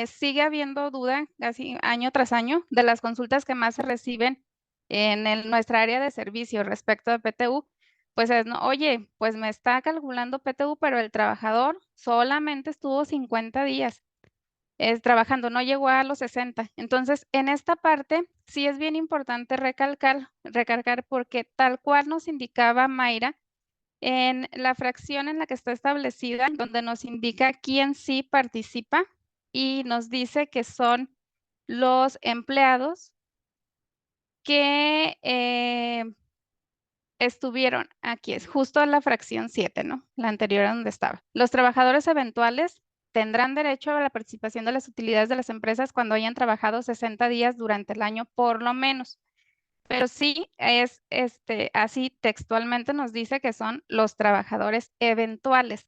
sigue habiendo duda casi año tras año de las consultas que más se reciben en nuestra área de servicio respecto a PTU. Pues es, no, oye, pues me está calculando PTU, pero el trabajador solamente estuvo 50 días. trabajando, no llegó a los 60. Entonces, en esta parte sí es bien importante recalcar porque tal cual nos indicaba Mayra, en la fracción en la que está establecida, donde nos indica quién sí participa y nos dice que son los empleados que estuvieron, aquí es justo en la fracción 7, ¿no? La anterior a donde estaba. Los trabajadores eventuales tendrán derecho a la participación de las utilidades de las empresas cuando hayan trabajado 60 días durante el año por lo menos. Pero sí es así textualmente nos dice que son los trabajadores eventuales.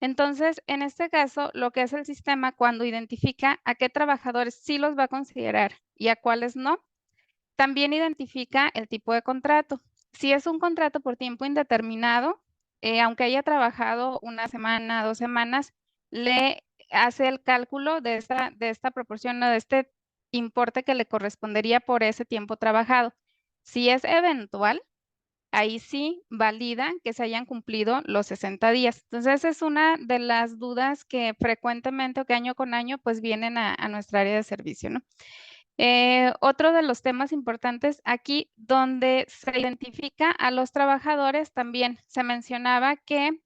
Entonces, en este caso, lo que hace el sistema cuando identifica a qué trabajadores sí los va a considerar y a cuáles no, también identifica el tipo de contrato. Si es un contrato por tiempo indeterminado, aunque haya trabajado una semana, 2 semanas, le hace el cálculo de esta proporción o de este importe que le correspondería por ese tiempo trabajado. Si es eventual, ahí sí valida que se hayan cumplido los 60 días. Entonces, esa es una de las dudas que frecuentemente o que año con año pues vienen a nuestra área de servicio, ¿no? Otro de los temas importantes aquí donde se identifica a los trabajadores también se mencionaba que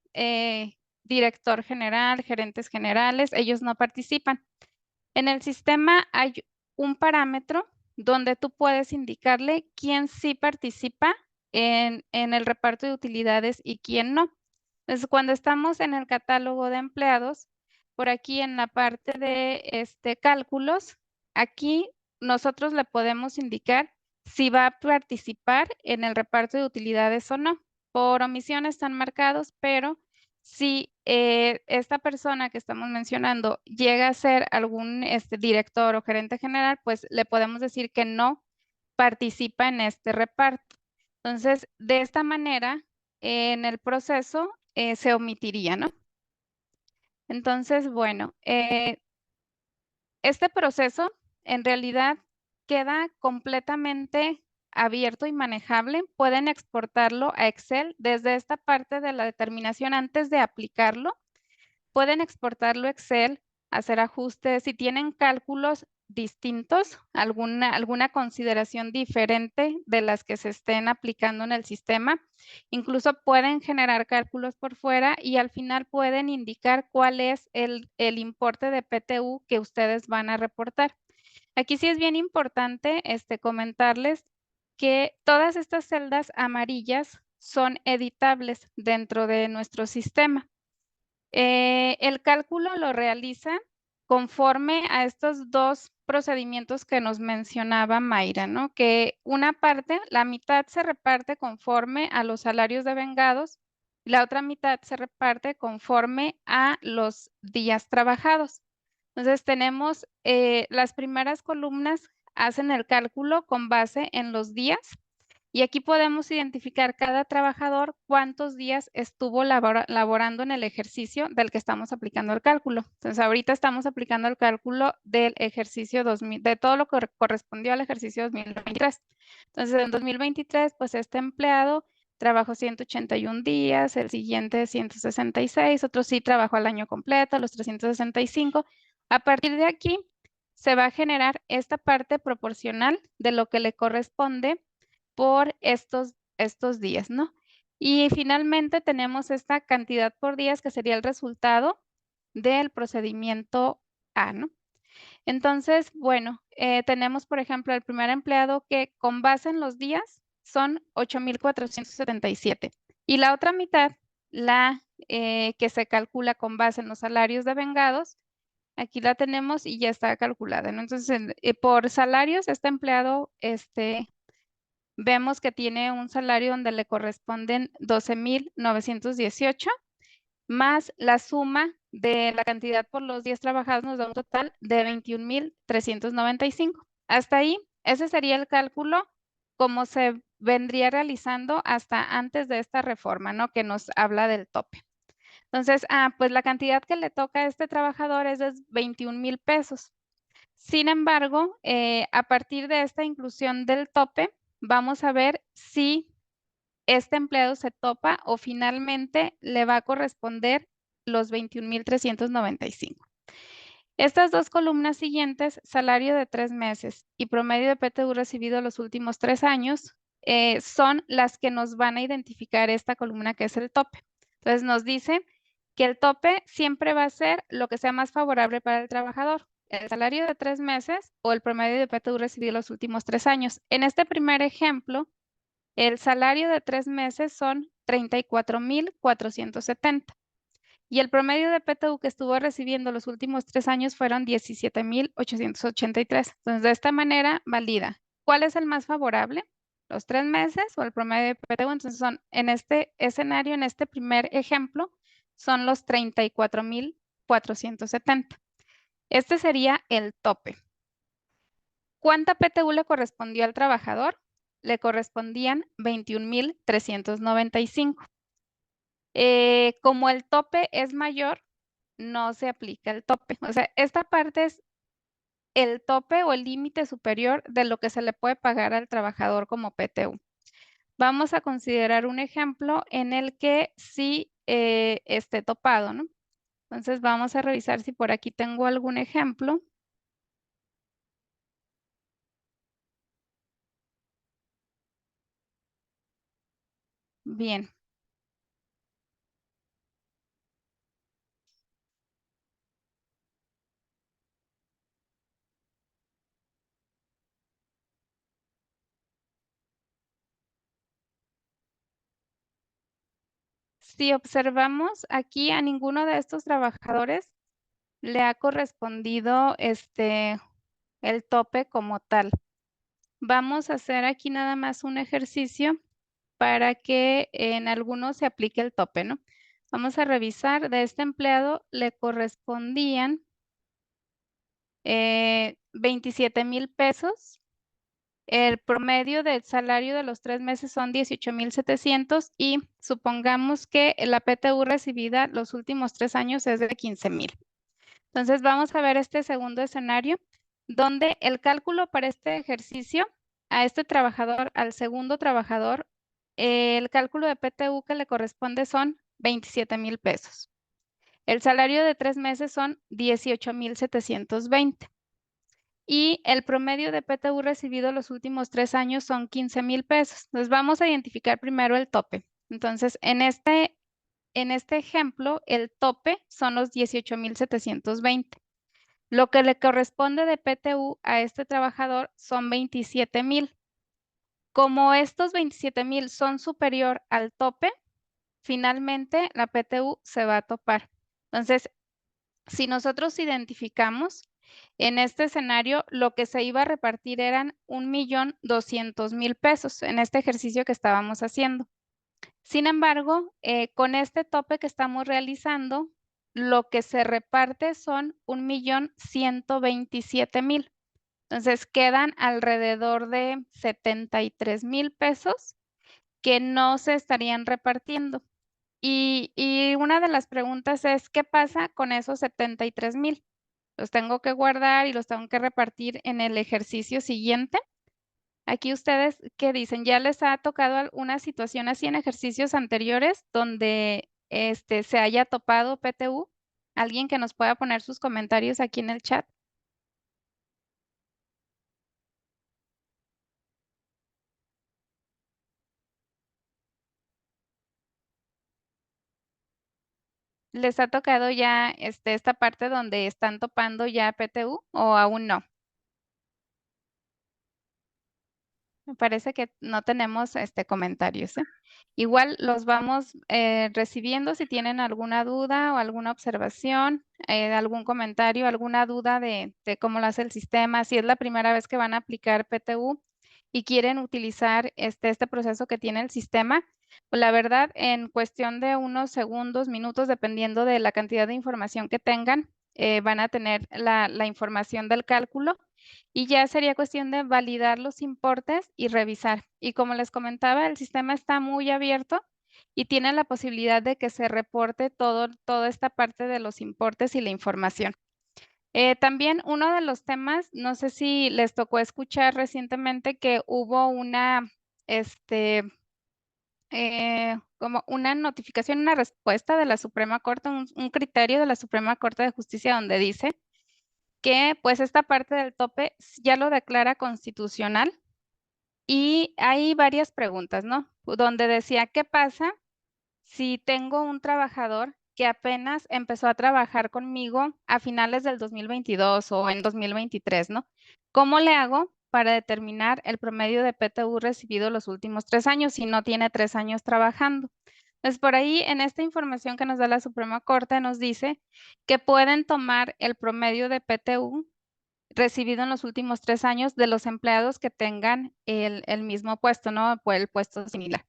director general, gerentes generales, ellos no participan. En el sistema hay un parámetro donde tú puedes indicarle quién sí participa en el reparto de utilidades y quién no. Entonces, cuando estamos en el catálogo de empleados, por aquí en la parte de cálculos, aquí nosotros le podemos indicar si va a participar en el reparto de utilidades o no. Por omisión están marcados, pero si esta persona que estamos mencionando llega a ser algún director o gerente general, pues le podemos decir que no participa en este reparto. Entonces, de esta manera, en el proceso se omitiría, ¿no? Entonces, bueno, este proceso en realidad queda completamente abierto y manejable. Pueden exportarlo a Excel desde esta parte de la determinación antes de aplicarlo. Pueden exportarlo a Excel, hacer ajustes. Si tienen cálculos distintos, alguna consideración diferente de las que se estén aplicando en el sistema, incluso pueden generar cálculos por fuera y al final pueden indicar cuál es el importe de PTU que ustedes van a reportar. Aquí sí es bien importante comentarles que todas estas celdas amarillas son editables dentro de nuestro sistema. El cálculo lo realiza conforme a estos dos procedimientos que nos mencionaba Mayra, ¿no? Que una parte, la mitad se reparte conforme a los salarios devengados, y la otra mitad se reparte conforme a los días trabajados. Entonces tenemos las primeras columnas hacen el cálculo con base en los días y aquí podemos identificar cada trabajador cuántos días estuvo laborando en el ejercicio del que estamos aplicando el cálculo. Entonces, ahorita estamos aplicando el cálculo del ejercicio 2000, de todo lo que correspondió al ejercicio 2023. Entonces, en 2023, pues este empleado trabajó 181 días, el siguiente 166, otro sí trabajó al año completo, los 365. A partir de aquí, se va a generar esta parte proporcional de lo que le corresponde por estos días, ¿no? Y finalmente tenemos esta cantidad por días que sería el resultado del procedimiento A, ¿no? Entonces, bueno, tenemos, por ejemplo, el primer empleado que con base en los días son 8,477. Y la otra mitad, la que se calcula con base en los salarios devengados, aquí la tenemos y ya está calculada, ¿no? Entonces, por salarios, este empleado, vemos que tiene un salario donde le corresponden 12,918 más la suma de la cantidad por los días trabajados nos da un total de 21,395. Hasta ahí, ese sería el cálculo como se vendría realizando hasta antes de esta reforma, ¿no? Que nos habla del tope. Entonces, pues la cantidad que le toca a este trabajador es de 21,000 pesos. Sin embargo, a partir de esta inclusión del tope, vamos a ver si este empleado se topa o finalmente le va a corresponder los 21,395. Estas dos columnas siguientes, salario de 3 meses y promedio de PTU recibido los últimos 3 años, son las que nos van a identificar esta columna que es el tope. Entonces nos dice que el tope siempre va a ser lo que sea más favorable para el trabajador, el salario de 3 meses o el promedio de PTU recibido los últimos 3 años. En este primer ejemplo, el salario de 3 meses son 34,470. Y el promedio de PTU que estuvo recibiendo los últimos 3 años fueron 17,883. Entonces, de esta manera, valida. ¿Cuál es el más favorable? ¿Los 3 meses o el promedio de PTU? Entonces, son en este escenario, en este primer ejemplo, son los 34,470. Este sería el tope. ¿Cuánta PTU le correspondió al trabajador? Le correspondían 21,395. Como el tope es mayor, no se aplica el tope. O sea, esta parte es el tope o el límite superior de lo que se le puede pagar al trabajador como PTU. Vamos a considerar un ejemplo en el que sí esté topado, ¿no? Entonces vamos a revisar si por aquí tengo algún ejemplo. Bien. Si observamos aquí a ninguno de estos trabajadores le ha correspondido el tope como tal. Vamos a hacer aquí nada más un ejercicio para que en algunos se aplique el tope, ¿no? Vamos a revisar, de este empleado le correspondían 27,000 pesos. El promedio del salario de los 3 meses son 18,700 y supongamos que la PTU recibida los últimos 3 años es de 15,000. Entonces vamos a ver este segundo escenario donde el cálculo para este ejercicio a este trabajador, al segundo trabajador, el cálculo de PTU que le corresponde son 27,000 pesos. El salario de 3 meses son 18,720. Y el promedio de PTU recibido los últimos 3 años son 15,000 pesos. Entonces vamos a identificar primero el tope. Entonces, en este ejemplo, el tope son los 18,720. Lo que le corresponde de PTU a este trabajador son 27,000. Como estos 27,000 son superior al tope, finalmente la PTU se va a topar. Entonces, si nosotros identificamos en este escenario, lo que se iba a repartir eran 1,200,000 pesos en este ejercicio que estábamos haciendo. Sin embargo, con este tope que estamos realizando, lo que se reparte son 1,127,000. Entonces quedan alrededor de 73,000 pesos que no se estarían repartiendo. Y una de las preguntas es, ¿qué pasa con esos 73,000? ¿Los tengo que guardar y los tengo que repartir en el ejercicio siguiente? Aquí ustedes, ¿qué dicen? ¿Ya les ha tocado alguna situación así en ejercicios anteriores donde se haya topado PTU? ¿Alguien que nos pueda poner sus comentarios aquí en el chat? ¿Les ha tocado ya esta parte donde están topando ya PTU o aún no? Me parece que no tenemos comentarios, ¿eh? Igual los vamos recibiendo si tienen alguna duda o alguna observación, algún comentario, alguna duda de cómo lo hace el sistema, si es la primera vez que van a aplicar PTU y quieren utilizar este proceso que tiene el sistema. Pues la verdad, en cuestión de unos segundos, minutos, dependiendo de la cantidad de información que tengan, van a tener la información del cálculo y ya sería cuestión de validar los importes y revisar. Y como les comentaba, el sistema está muy abierto y tiene la posibilidad de que se reporte toda esta parte de los importes y la información. También uno de los temas, no sé si les tocó escuchar recientemente que hubo como una notificación, una respuesta de la Suprema Corte, un criterio de la Suprema Corte de Justicia donde dice que pues esta parte del tope ya lo declara constitucional y hay varias preguntas, ¿no? Donde decía, ¿qué pasa si tengo un trabajador que apenas empezó a trabajar conmigo a finales del 2022 o en 2023, ¿no? ¿Cómo le hago para determinar el promedio de PTU recibido los últimos 3 años si no tiene 3 años trabajando? Entonces, por ahí, en esta información que nos da la Suprema Corte, nos dice que pueden tomar el promedio de PTU recibido en los últimos 3 años de los empleados que tengan el mismo puesto, ¿no? Pues el puesto similar.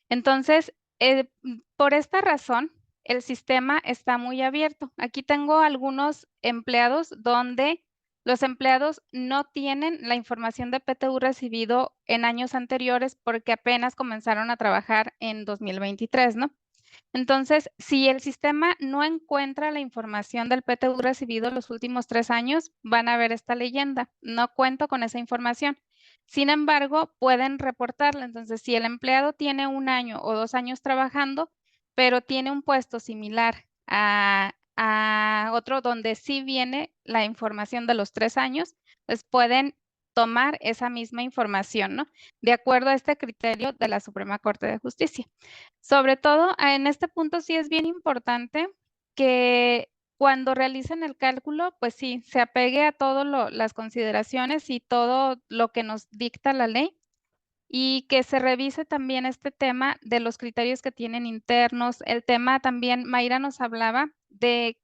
Entonces, por esta razón, el sistema está muy abierto. Aquí tengo algunos empleados donde los empleados no tienen la información de PTU recibido en años anteriores porque apenas comenzaron a trabajar en 2023, ¿no? Entonces, si el sistema no encuentra la información del PTU recibido los últimos 3 años, van a ver esta leyenda. No cuento con esa información. Sin embargo, pueden reportarla. Entonces, si el empleado tiene 1 año o 2 años trabajando, pero tiene un puesto similar a otro donde sí viene la información de los 3 años, pues pueden tomar esa misma información, ¿no? De acuerdo a este criterio de la Suprema Corte de Justicia. Sobre todo, en este punto sí es bien importante que cuando realicen el cálculo, pues sí, se apegue a todas las consideraciones y todo lo que nos dicta la ley y que se revise también este tema de los criterios que tienen internos. El tema también, Mayra nos hablaba de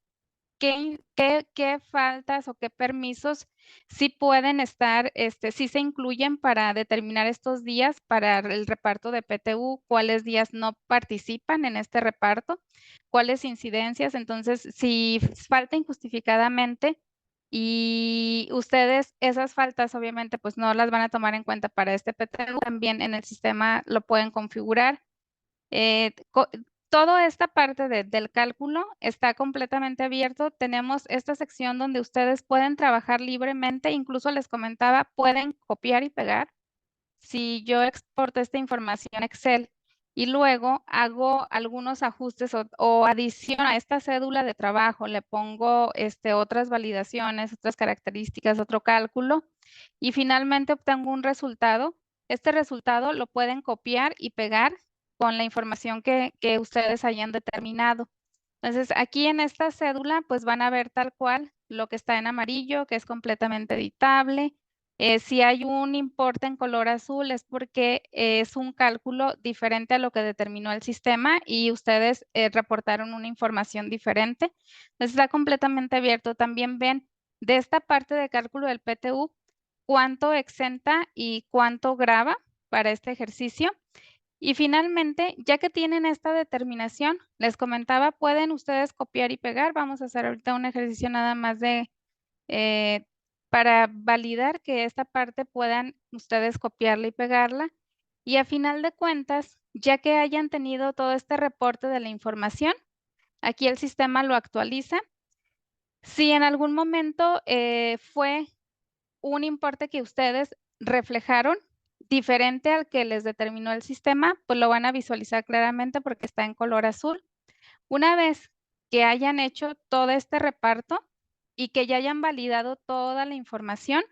qué faltas o qué permisos sí pueden estar, sí se incluyen para determinar estos días para el reparto de PTU, cuáles días no participan en este reparto, cuáles incidencias. Entonces, si falta injustificadamente y ustedes esas faltas obviamente pues no las van a tomar en cuenta para este PTU, también en el sistema lo pueden configurar. Toda esta parte del cálculo está completamente abierto. Tenemos esta sección donde ustedes pueden trabajar libremente. Incluso les comentaba, pueden copiar y pegar. Si yo exporto esta información a Excel y luego hago algunos ajustes o adición a esta cédula de trabajo, le pongo otras validaciones, otras características, otro cálculo y finalmente obtengo un resultado. Este resultado lo pueden copiar y pegar con la información que ustedes hayan determinado. Entonces, aquí en esta cédula, pues van a ver tal cual lo que está en amarillo, que es completamente editable. Si hay un importe en color azul es porque es un cálculo diferente a lo que determinó el sistema y ustedes reportaron una información diferente. Entonces, está completamente abierto. También ven de esta parte de cálculo del PTU, cuánto exenta y cuánto grava para este ejercicio. Y finalmente, ya que tienen esta determinación, les comentaba, pueden ustedes copiar y pegar. Vamos a hacer ahorita un ejercicio nada más para validar que esta parte puedan ustedes copiarla y pegarla. Y a final de cuentas, ya que hayan tenido todo este reporte de la información, aquí el sistema lo actualiza. Si en algún momento fue un importe que ustedes reflejaron diferente al que les determinó el sistema, pues lo van a visualizar claramente porque está en color azul. Una vez que hayan hecho todo este reparto y que ya hayan validado toda la información,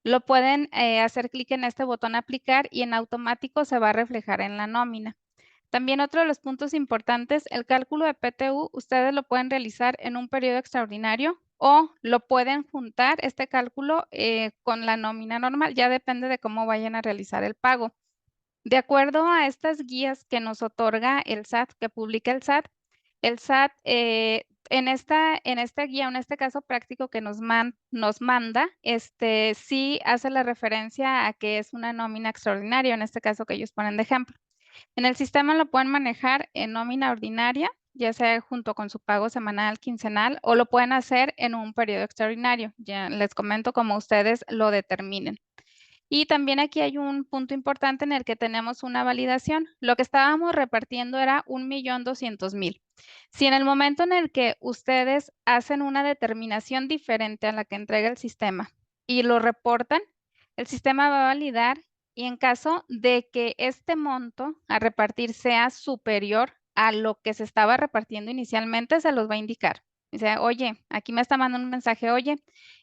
lo pueden hacer clic en este botón aplicar y en automático se va a reflejar en la nómina. También otro de los puntos importantes, el cálculo de PTU, ustedes lo pueden realizar en un periodo extraordinario o lo pueden juntar este cálculo con la nómina normal, ya depende de cómo vayan a realizar el pago. De acuerdo a estas guías que nos otorga el SAT, que publica el SAT en esta guía, en este caso práctico que nos manda, sí hace la referencia a que es una nómina extraordinaria, en este caso que ellos ponen de ejemplo. En el sistema lo pueden manejar en nómina ordinaria, ya sea junto con su pago semanal, quincenal, o lo pueden hacer en un periodo extraordinario. Ya les comento cómo ustedes lo determinen. Y también aquí hay un punto importante en el que tenemos una validación. Lo que estábamos repartiendo era 1.200.000. Si en el momento en el que ustedes hacen una determinación diferente a la que entrega el sistema y lo reportan, el sistema va a validar y en caso de que este monto a repartir sea superior a lo que se estaba repartiendo inicialmente, se los va a indicar. Dice, oye, aquí me está mandando un mensaje, oye,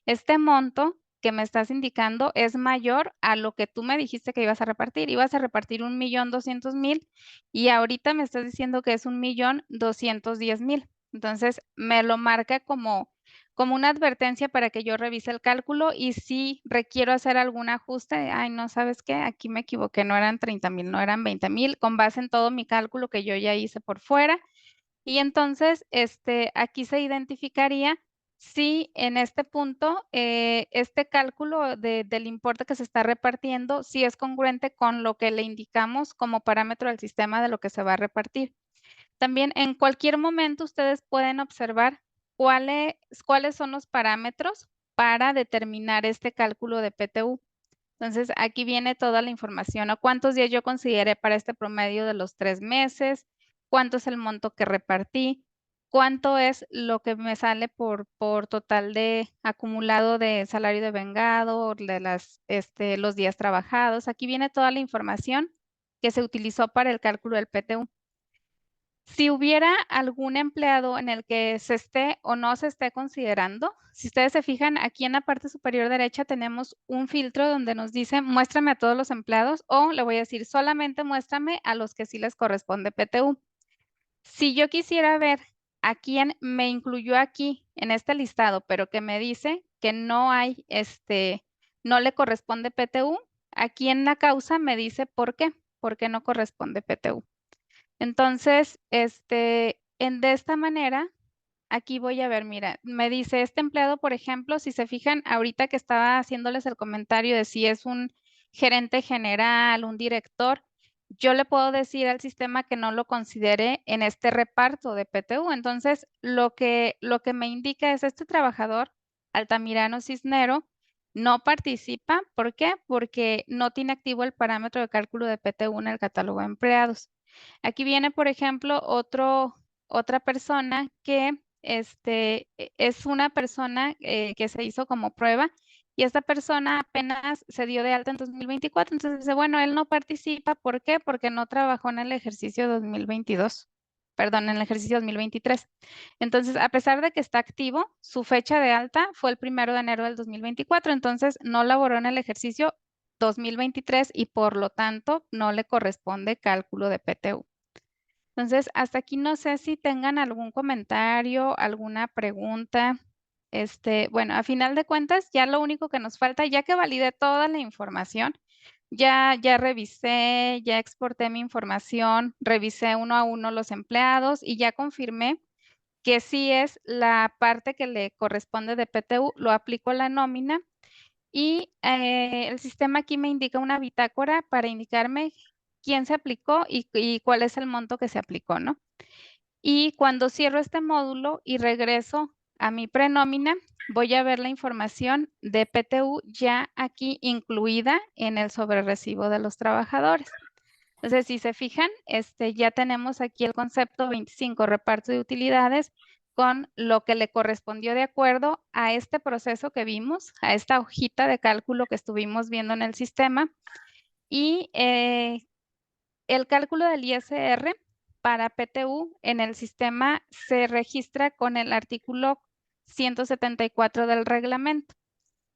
este monto que me estás indicando es mayor a lo que tú me dijiste que ibas a repartir. Ibas a repartir 1.200.000 y ahorita me estás diciendo que es 1.210.000. Entonces, me lo marca como una advertencia para que yo revise el cálculo y si requiero hacer algún ajuste, ay, no, ¿sabes qué? Aquí me equivoqué, no eran 30.000, no eran 20.000, con base en todo mi cálculo que yo ya hice por fuera. Y entonces, aquí se identificaría si en este punto, este cálculo del importe que se está repartiendo, si es congruente con lo que le indicamos como parámetro del sistema de lo que se va a repartir. También en cualquier momento ustedes pueden observar cuáles son los parámetros para determinar este cálculo de PTU. Entonces, aquí viene toda la información, ¿no? ¿Cuántos días yo consideré para este promedio de los 3 meses? ¿Cuánto es el monto que repartí? ¿Cuánto es lo que me sale por total de acumulado de salario de vengado, de los días trabajados? Aquí viene toda la información que se utilizó para el cálculo del PTU. Si hubiera algún empleado en el que se esté o no se esté considerando, si ustedes se fijan, aquí en la parte superior derecha tenemos un filtro donde nos dice muéstrame a todos los empleados o le voy a decir solamente muéstrame a los que sí les corresponde PTU. Si yo quisiera ver a quién me incluyó aquí en este listado, pero que me dice que no hay, no le corresponde PTU, aquí en la causa me dice por qué no corresponde PTU. Entonces, de esta manera, aquí voy a ver, mira, me dice este empleado, por ejemplo, si se fijan, ahorita que estaba haciéndoles el comentario de si es un gerente general, un director, yo le puedo decir al sistema que no lo considere en este reparto de PTU. Entonces, lo que me indica es este trabajador, Altamirano Cisnero, no participa. ¿Por qué? Porque no tiene activo el parámetro de cálculo de PTU en el catálogo de empleados. Aquí viene, por ejemplo, otra persona que es una persona que se hizo como prueba y esta persona apenas se dio de alta en 2024. Entonces dice, bueno, él no participa. ¿Por qué? Porque no trabajó en el ejercicio 2022. Perdón, en el ejercicio 2023. Entonces, a pesar de que está activo, su fecha de alta fue el 1 de enero del 2024. Entonces, no laboró en el ejercicio 2023 y por lo tanto no le corresponde cálculo de PTU. Entonces, hasta aquí no sé si tengan algún comentario, alguna pregunta. Bueno, a final de cuentas, ya lo único que nos falta, ya que validé toda la información, ya revisé, ya exporté mi información, revisé uno a uno los empleados y ya confirmé que sí es la parte que le corresponde de PTU, lo aplico a la nómina y el sistema aquí me indica una bitácora para indicarme quién se aplicó y cuál es el monto que se aplicó, ¿no? Y cuando cierro este módulo y regreso a mi prenómina, voy a ver la información de PTU ya aquí incluida en el sobrerecibo de los trabajadores. Entonces, si se fijan, ya tenemos aquí el concepto 25, reparto de utilidades, con lo que le correspondió de acuerdo a este proceso que vimos, a esta hojita de cálculo que estuvimos viendo en el sistema. Y el cálculo del ISR para PTU en el sistema se registra con el artículo 174 del reglamento.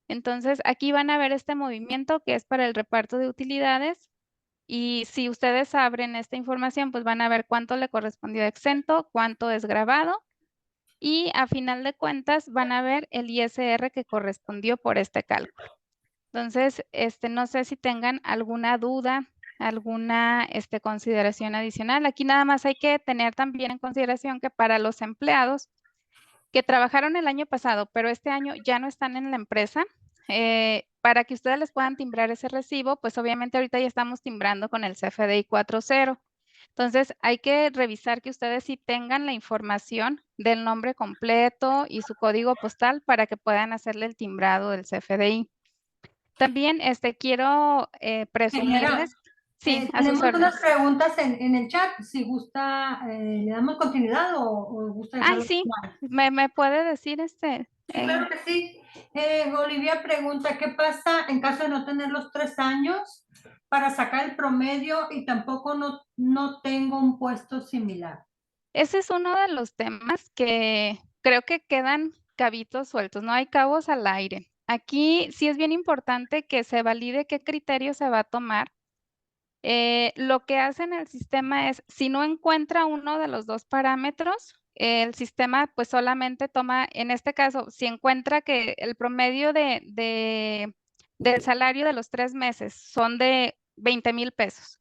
Entonces, aquí van a ver este movimiento que es para el reparto de utilidades. Y si ustedes abren esta información, pues van a ver cuánto le correspondió exento, cuánto es grabado. Y a final de cuentas van a ver el ISR que correspondió por este cálculo. Entonces, no sé si tengan alguna duda, alguna consideración adicional. Aquí nada más hay que tener también en consideración que para los empleados que trabajaron el año pasado, pero este año ya no están en la empresa, para que ustedes les puedan timbrar ese recibo, pues obviamente ahorita ya estamos timbrando con el CFDI 4.0. Entonces, hay que revisar que ustedes sí tengan la información del nombre completo y su código postal para que puedan hacerle el timbrado del CFDI. También quiero Ingeniera, presumirles, sí, a sus tenemos unas órdenes. preguntas en el chat. Si gusta, ¿le damos continuidad o gusta Ay, dejarlo sí, igual? me puede decir Sí, claro que sí. Olivia pregunta, ¿qué pasa en caso de no tener los 3 años para sacar el promedio y tampoco no tengo un puesto similar? Ese es uno de los temas que creo que quedan cabitos sueltos, no hay cabos al aire. Aquí sí es bien importante que se valide qué criterio se va a tomar. Lo que hace en el sistema es, si no encuentra uno de los dos parámetros, el sistema pues solamente toma, en este caso, si encuentra que el promedio del salario de los 3 meses son de 20,000 pesos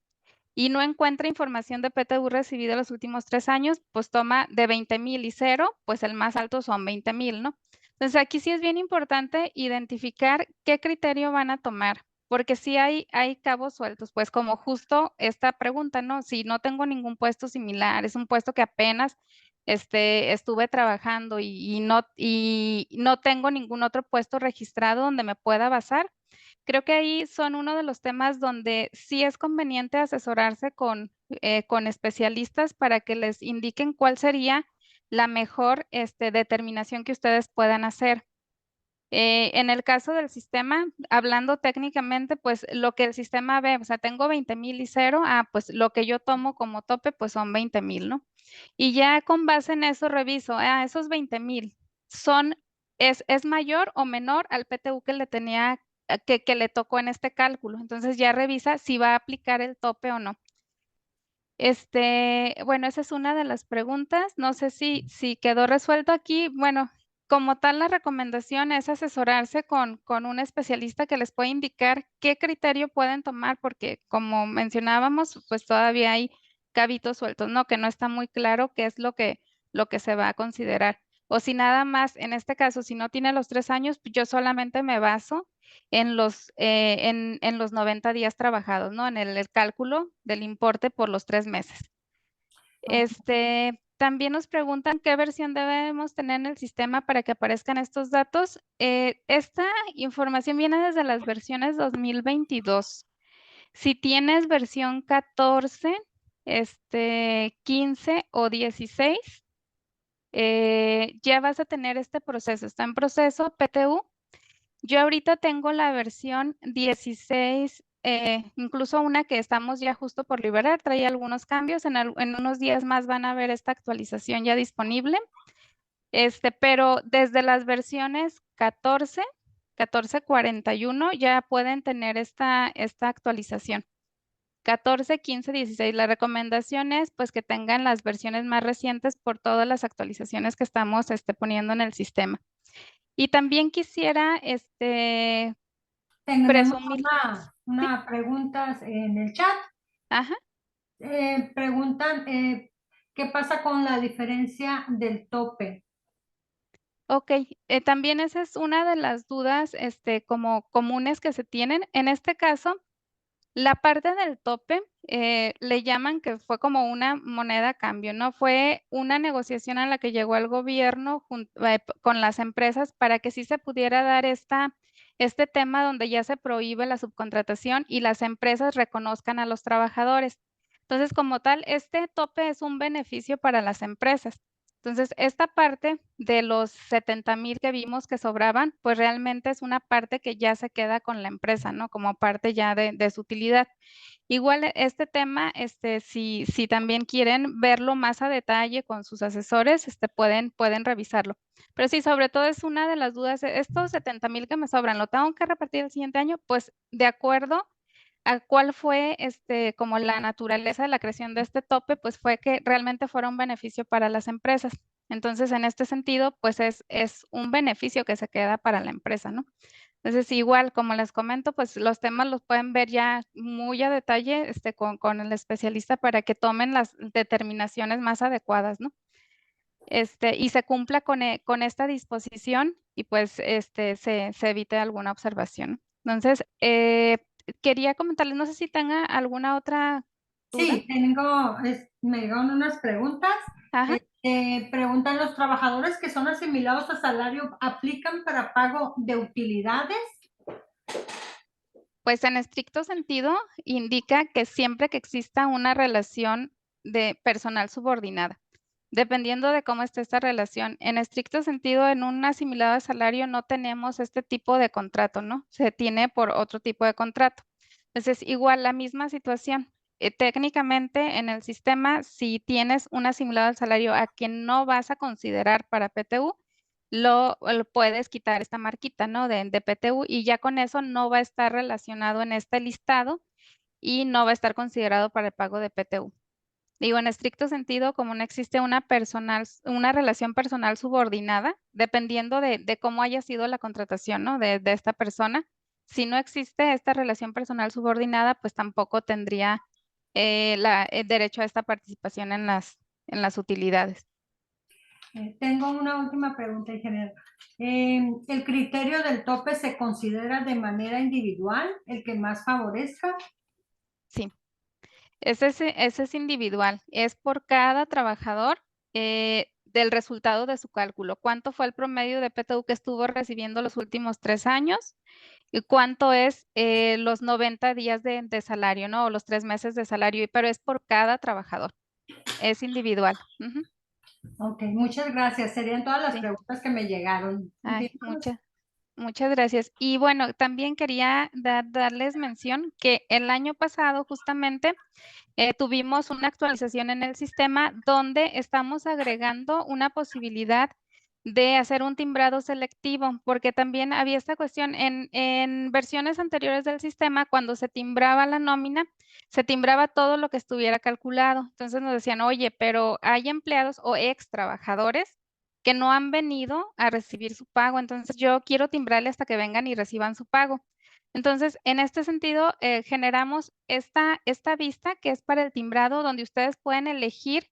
y no encuentra información de PTU recibido los últimos 3 años, pues toma de 20,000 y cero, pues el más alto son 20,000, ¿no? Entonces aquí sí es bien importante identificar qué criterio van a tomar, porque sí hay cabos sueltos, pues como justo esta pregunta, ¿no? Si no tengo ningún puesto similar, es un puesto que apenas estuve trabajando y no tengo ningún otro puesto registrado donde me pueda basar. Creo que ahí son uno de los temas donde sí es conveniente asesorarse con especialistas para que les indiquen cuál sería la mejor determinación que ustedes puedan hacer. En el caso del sistema, hablando técnicamente, pues lo que el sistema ve, o sea, tengo 20,000 y cero, pues lo que yo tomo como tope, pues son 20,000, ¿no? Y ya con base en eso reviso, esos 20,000 es mayor o menor al PTU que le tenía, que le tocó en este cálculo. Entonces ya revisa si va a aplicar el tope o no. Bueno, esa es una de las preguntas. No sé si quedó resuelto aquí. Bueno, como tal, la recomendación es asesorarse con un especialista que les pueda indicar qué criterio pueden tomar, porque como mencionábamos, pues todavía hay cabitos sueltos, ¿no? Que no está muy claro qué es lo que se va a considerar. O si nada más, en este caso, si no tiene los 3 años, pues yo solamente me baso en los 90 días trabajados, ¿no? En el cálculo del importe por los 3 meses. También nos preguntan qué versión debemos tener en el sistema para que aparezcan estos datos. Esta información viene desde las versiones 2022. Si tienes versión 14, 15 o 16, ya vas a tener este proceso. Está en proceso PTU. Yo ahorita tengo la versión 16, incluso una que estamos ya justo por liberar, trae algunos cambios. En unos días más van a ver esta actualización ya disponible. Pero desde las versiones 14, 14.41 ya pueden tener esta actualización. 14, 15, 16. La recomendación es pues que tengan las versiones más recientes por todas las actualizaciones que estamos poniendo en el sistema. Y también quisiera Tenemos presumir. Sí, una pregunta en el chat. ajá, Preguntan, ¿qué pasa con la diferencia del tope? ok. También esa es una de las dudas como comunes que se tienen. En este caso, la parte del tope le llaman que fue como una moneda a cambio, ¿no? Fue una negociación a la que llegó el gobierno con las empresas para que sí se pudiera dar este tema donde ya se prohíbe la subcontratación y las empresas reconozcan a los trabajadores. Entonces, como tal, este tope es un beneficio para las empresas. Entonces, esta parte de los 70,000 que vimos que sobraban, pues realmente es una parte que ya se queda con la empresa, ¿no? Como parte ya de su utilidad. Igual este tema, si también quieren verlo más a detalle con sus asesores, pueden revisarlo. Pero sí, sobre todo es una de las dudas, estos 70,000 que me sobran, ¿lo tengo que repartir el siguiente año? Pues de acuerdo a cuál fue como la naturaleza de la creación de este tope, pues fue que realmente fuera un beneficio para las empresas. Entonces, en este sentido, pues es un beneficio que se queda para la empresa, ¿no? Entonces, igual, como les comento, pues los temas los pueden ver ya muy a detalle con el especialista para que tomen las determinaciones más adecuadas, ¿no? Y se cumpla con esta disposición y pues se evite alguna observación. Entonces, quería comentarles, no sé si tenga alguna otra duda. Sí, me llegaron unas preguntas. Ajá. Preguntan, ¿los trabajadores que son asimilados a salario aplican para pago de utilidades? Pues en estricto sentido indica que siempre que exista una relación de personal subordinada, dependiendo de cómo esté esta relación. En estricto sentido, en un asimilado de salario no tenemos este tipo de contrato, ¿no? Se tiene por otro tipo de contrato. Entonces, igual la misma situación. técnicamente en el sistema, si tienes un asimilado al salario a quien no vas a considerar para PTU, lo puedes quitar esta marquita, ¿no? De PTU y ya con eso no va a estar relacionado en este listado y no va a estar considerado para el pago de PTU. Digo, en estricto sentido, como no existe una relación personal subordinada, dependiendo de cómo haya sido la contratación, ¿no? De esta persona. Si no existe esta relación personal subordinada, pues tampoco tendría el derecho a esta participación en las utilidades. Tengo una última pregunta, ingeniero. ¿El criterio del tope se considera de manera individual, el que más favorezca? Sí. Ese es individual, es por cada trabajador del resultado de su cálculo. ¿Cuánto fue el promedio de PTU que estuvo recibiendo los últimos 3 años? ¿Y cuánto es los 90 días de salario, ¿no? O los 3 meses de salario, pero es por cada trabajador, es individual. Ujú. Ok, muchas gracias. Serían todas las Sí. preguntas que me llegaron. Ay, Continuamos. muchas gracias. Y bueno, también quería darles mención que el año pasado justamente tuvimos una actualización en el sistema donde estamos agregando una posibilidad de hacer un timbrado selectivo, porque también había esta cuestión en versiones anteriores del sistema, cuando se timbraba la nómina, se timbraba todo lo que estuviera calculado. Entonces nos decían, oye, pero hay empleados o ex trabajadores que no han venido a recibir su pago, entonces yo quiero timbrarle hasta que vengan y reciban su pago. Entonces, en este sentido, generamos esta vista que es para el timbrado, donde ustedes pueden elegir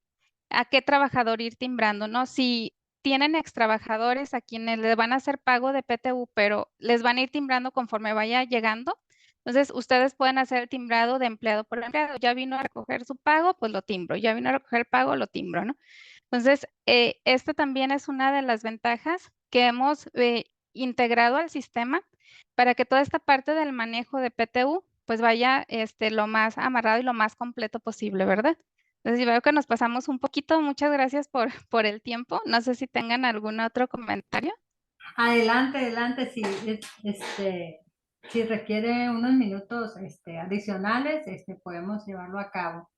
a qué trabajador ir timbrando, ¿no? Si tienen ex trabajadores a quienes les van a hacer pago de PTU, pero les van a ir timbrando conforme vaya llegando, entonces ustedes pueden hacer el timbrado de empleado por empleado. Ya vino a recoger su pago, pues lo timbro. Ya vino a recoger el pago, lo timbro, ¿no? Entonces, esta también es una de las ventajas que hemos integrado al sistema para que toda esta parte del manejo de PTU pues vaya lo más amarrado y lo más completo posible, ¿verdad? Entonces, veo que nos pasamos un poquito. Muchas gracias por el tiempo. No sé si tengan algún otro comentario. Adelante, adelante. Si requiere unos minutos adicionales, podemos llevarlo a cabo.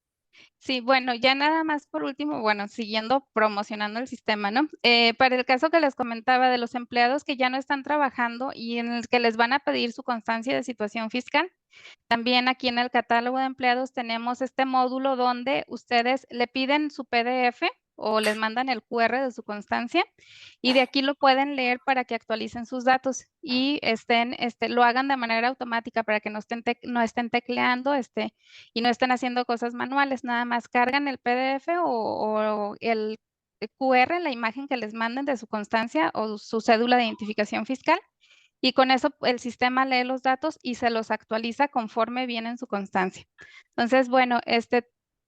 Sí, bueno, ya nada más por último, bueno, siguiendo promocionando el sistema, ¿no? Para el caso que les comentaba de los empleados que ya no están trabajando y en el que les van a pedir su constancia de situación fiscal, también aquí en el catálogo de empleados tenemos este módulo donde ustedes le piden su PDF o les mandan el QR de su constancia y de aquí lo pueden leer para que actualicen sus datos y lo hagan de manera automática para que no estén tecleando y no estén haciendo cosas manuales. Nada más cargan el PDF o el QR, la imagen que les manden de su constancia o su cédula de identificación fiscal y con eso el sistema lee los datos y se los actualiza conforme viene en su constancia. Entonces, bueno,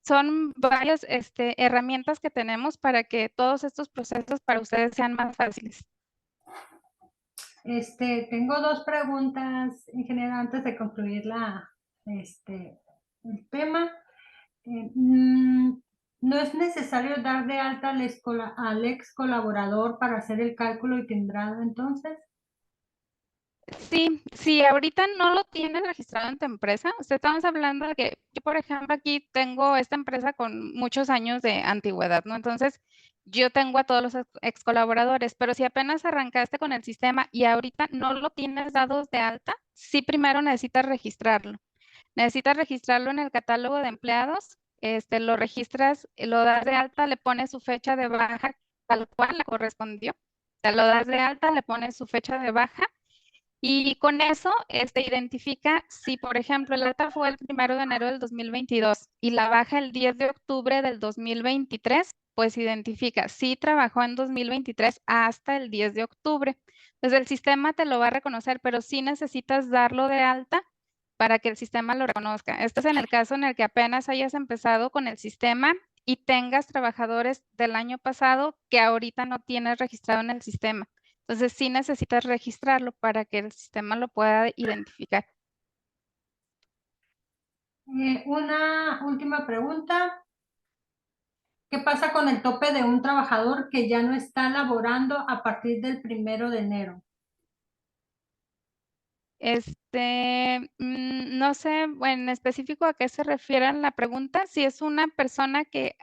son varias herramientas que tenemos para que todos estos procesos para ustedes sean más fáciles. Tengo dos preguntas, ingeniero, antes de concluir el tema. ¿No es necesario dar de alta al ex colaborador para hacer el cálculo y timbrado entonces? Sí, si ahorita no lo tienes registrado en tu empresa, o sea, estamos hablando de que yo, por ejemplo, aquí tengo esta empresa con muchos años de antigüedad, ¿no? Entonces, yo tengo a todos los ex colaboradores, pero si apenas arrancaste con el sistema y ahorita no lo tienes dado de alta, sí primero necesitas registrarlo. Necesitas registrarlo en el catálogo de empleados, lo registras, lo das de alta, le pones su fecha de baja tal cual le correspondió, te lo das de alta, le pones su fecha de baja y con eso identifica si, por ejemplo, el alta fue el 1 de enero del 2022 y la baja el 10 de octubre del 2023, pues identifica si trabajó en 2023 hasta el 10 de octubre. Entonces el sistema te lo va a reconocer, pero sí necesitas darlo de alta para que el sistema lo reconozca. Esto es en el caso en el que apenas hayas empezado con el sistema y tengas trabajadores del año pasado que ahorita no tienes registrado en el sistema. Entonces sí necesitas registrarlo para que el sistema lo pueda identificar. Una última pregunta. ¿Qué pasa con el tope de un trabajador que ya no está laborando a partir del 1 de enero? No sé en específico a qué se refiere la pregunta. Si es una persona que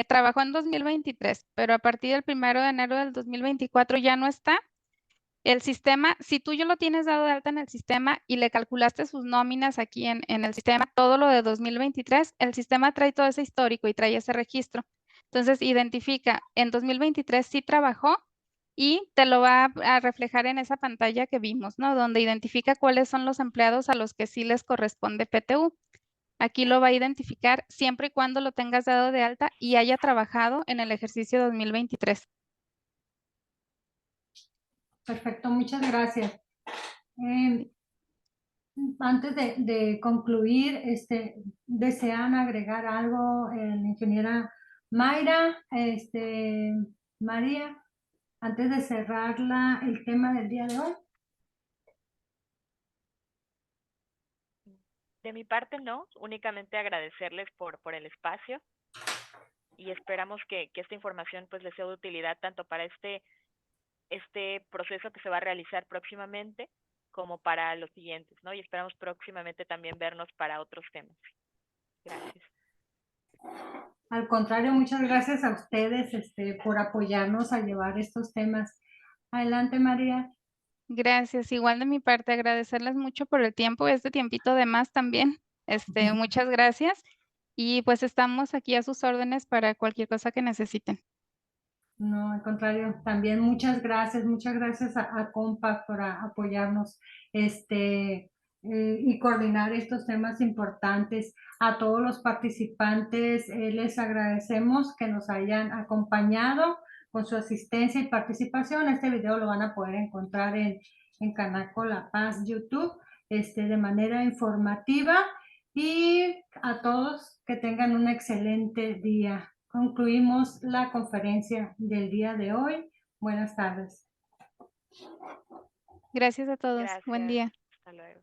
trabajó en 2023, pero a partir del 1 de enero del 2024 ya no está, el sistema, si tú ya lo tienes dado de alta en el sistema y le calculaste sus nóminas aquí en el sistema, todo lo de 2023, el sistema trae todo ese histórico y trae ese registro. Entonces, identifica, en 2023 sí trabajó y te lo va a reflejar en esa pantalla que vimos, ¿no? Donde identifica cuáles son los empleados a los que sí les corresponde PTU. Aquí lo va a identificar siempre y cuando lo tengas dado de alta y haya trabajado en el ejercicio 2023. Perfecto, muchas gracias. Antes de concluir, ¿desean agregar algo, la ingeniera Mayra, María, antes de cerrar el tema del día de hoy? De mi parte no, únicamente agradecerles por el espacio y esperamos que esta información pues les sea de utilidad tanto para este proceso que se va a realizar próximamente como para los siguientes, ¿no? Y esperamos próximamente también vernos para otros temas. Gracias. Al contrario, muchas gracias a ustedes, por apoyarnos a llevar estos temas. Adelante, María. Gracias. Igual de mi parte, agradecerles mucho por el tiempo, este tiempito de más también. Muchas gracias. Y pues estamos aquí a sus órdenes para cualquier cosa que necesiten. No, al contrario, también muchas gracias a Compact por apoyarnos y coordinar estos temas importantes. A todos los participantes les agradecemos que nos hayan acompañado con su asistencia y participación. Este video lo van a poder encontrar en Canaco La Paz YouTube de manera informativa, y a todos que tengan un excelente día. Concluimos la conferencia del día de hoy. Buenas tardes. Gracias a todos. Buen Gracias. día. Hasta luego.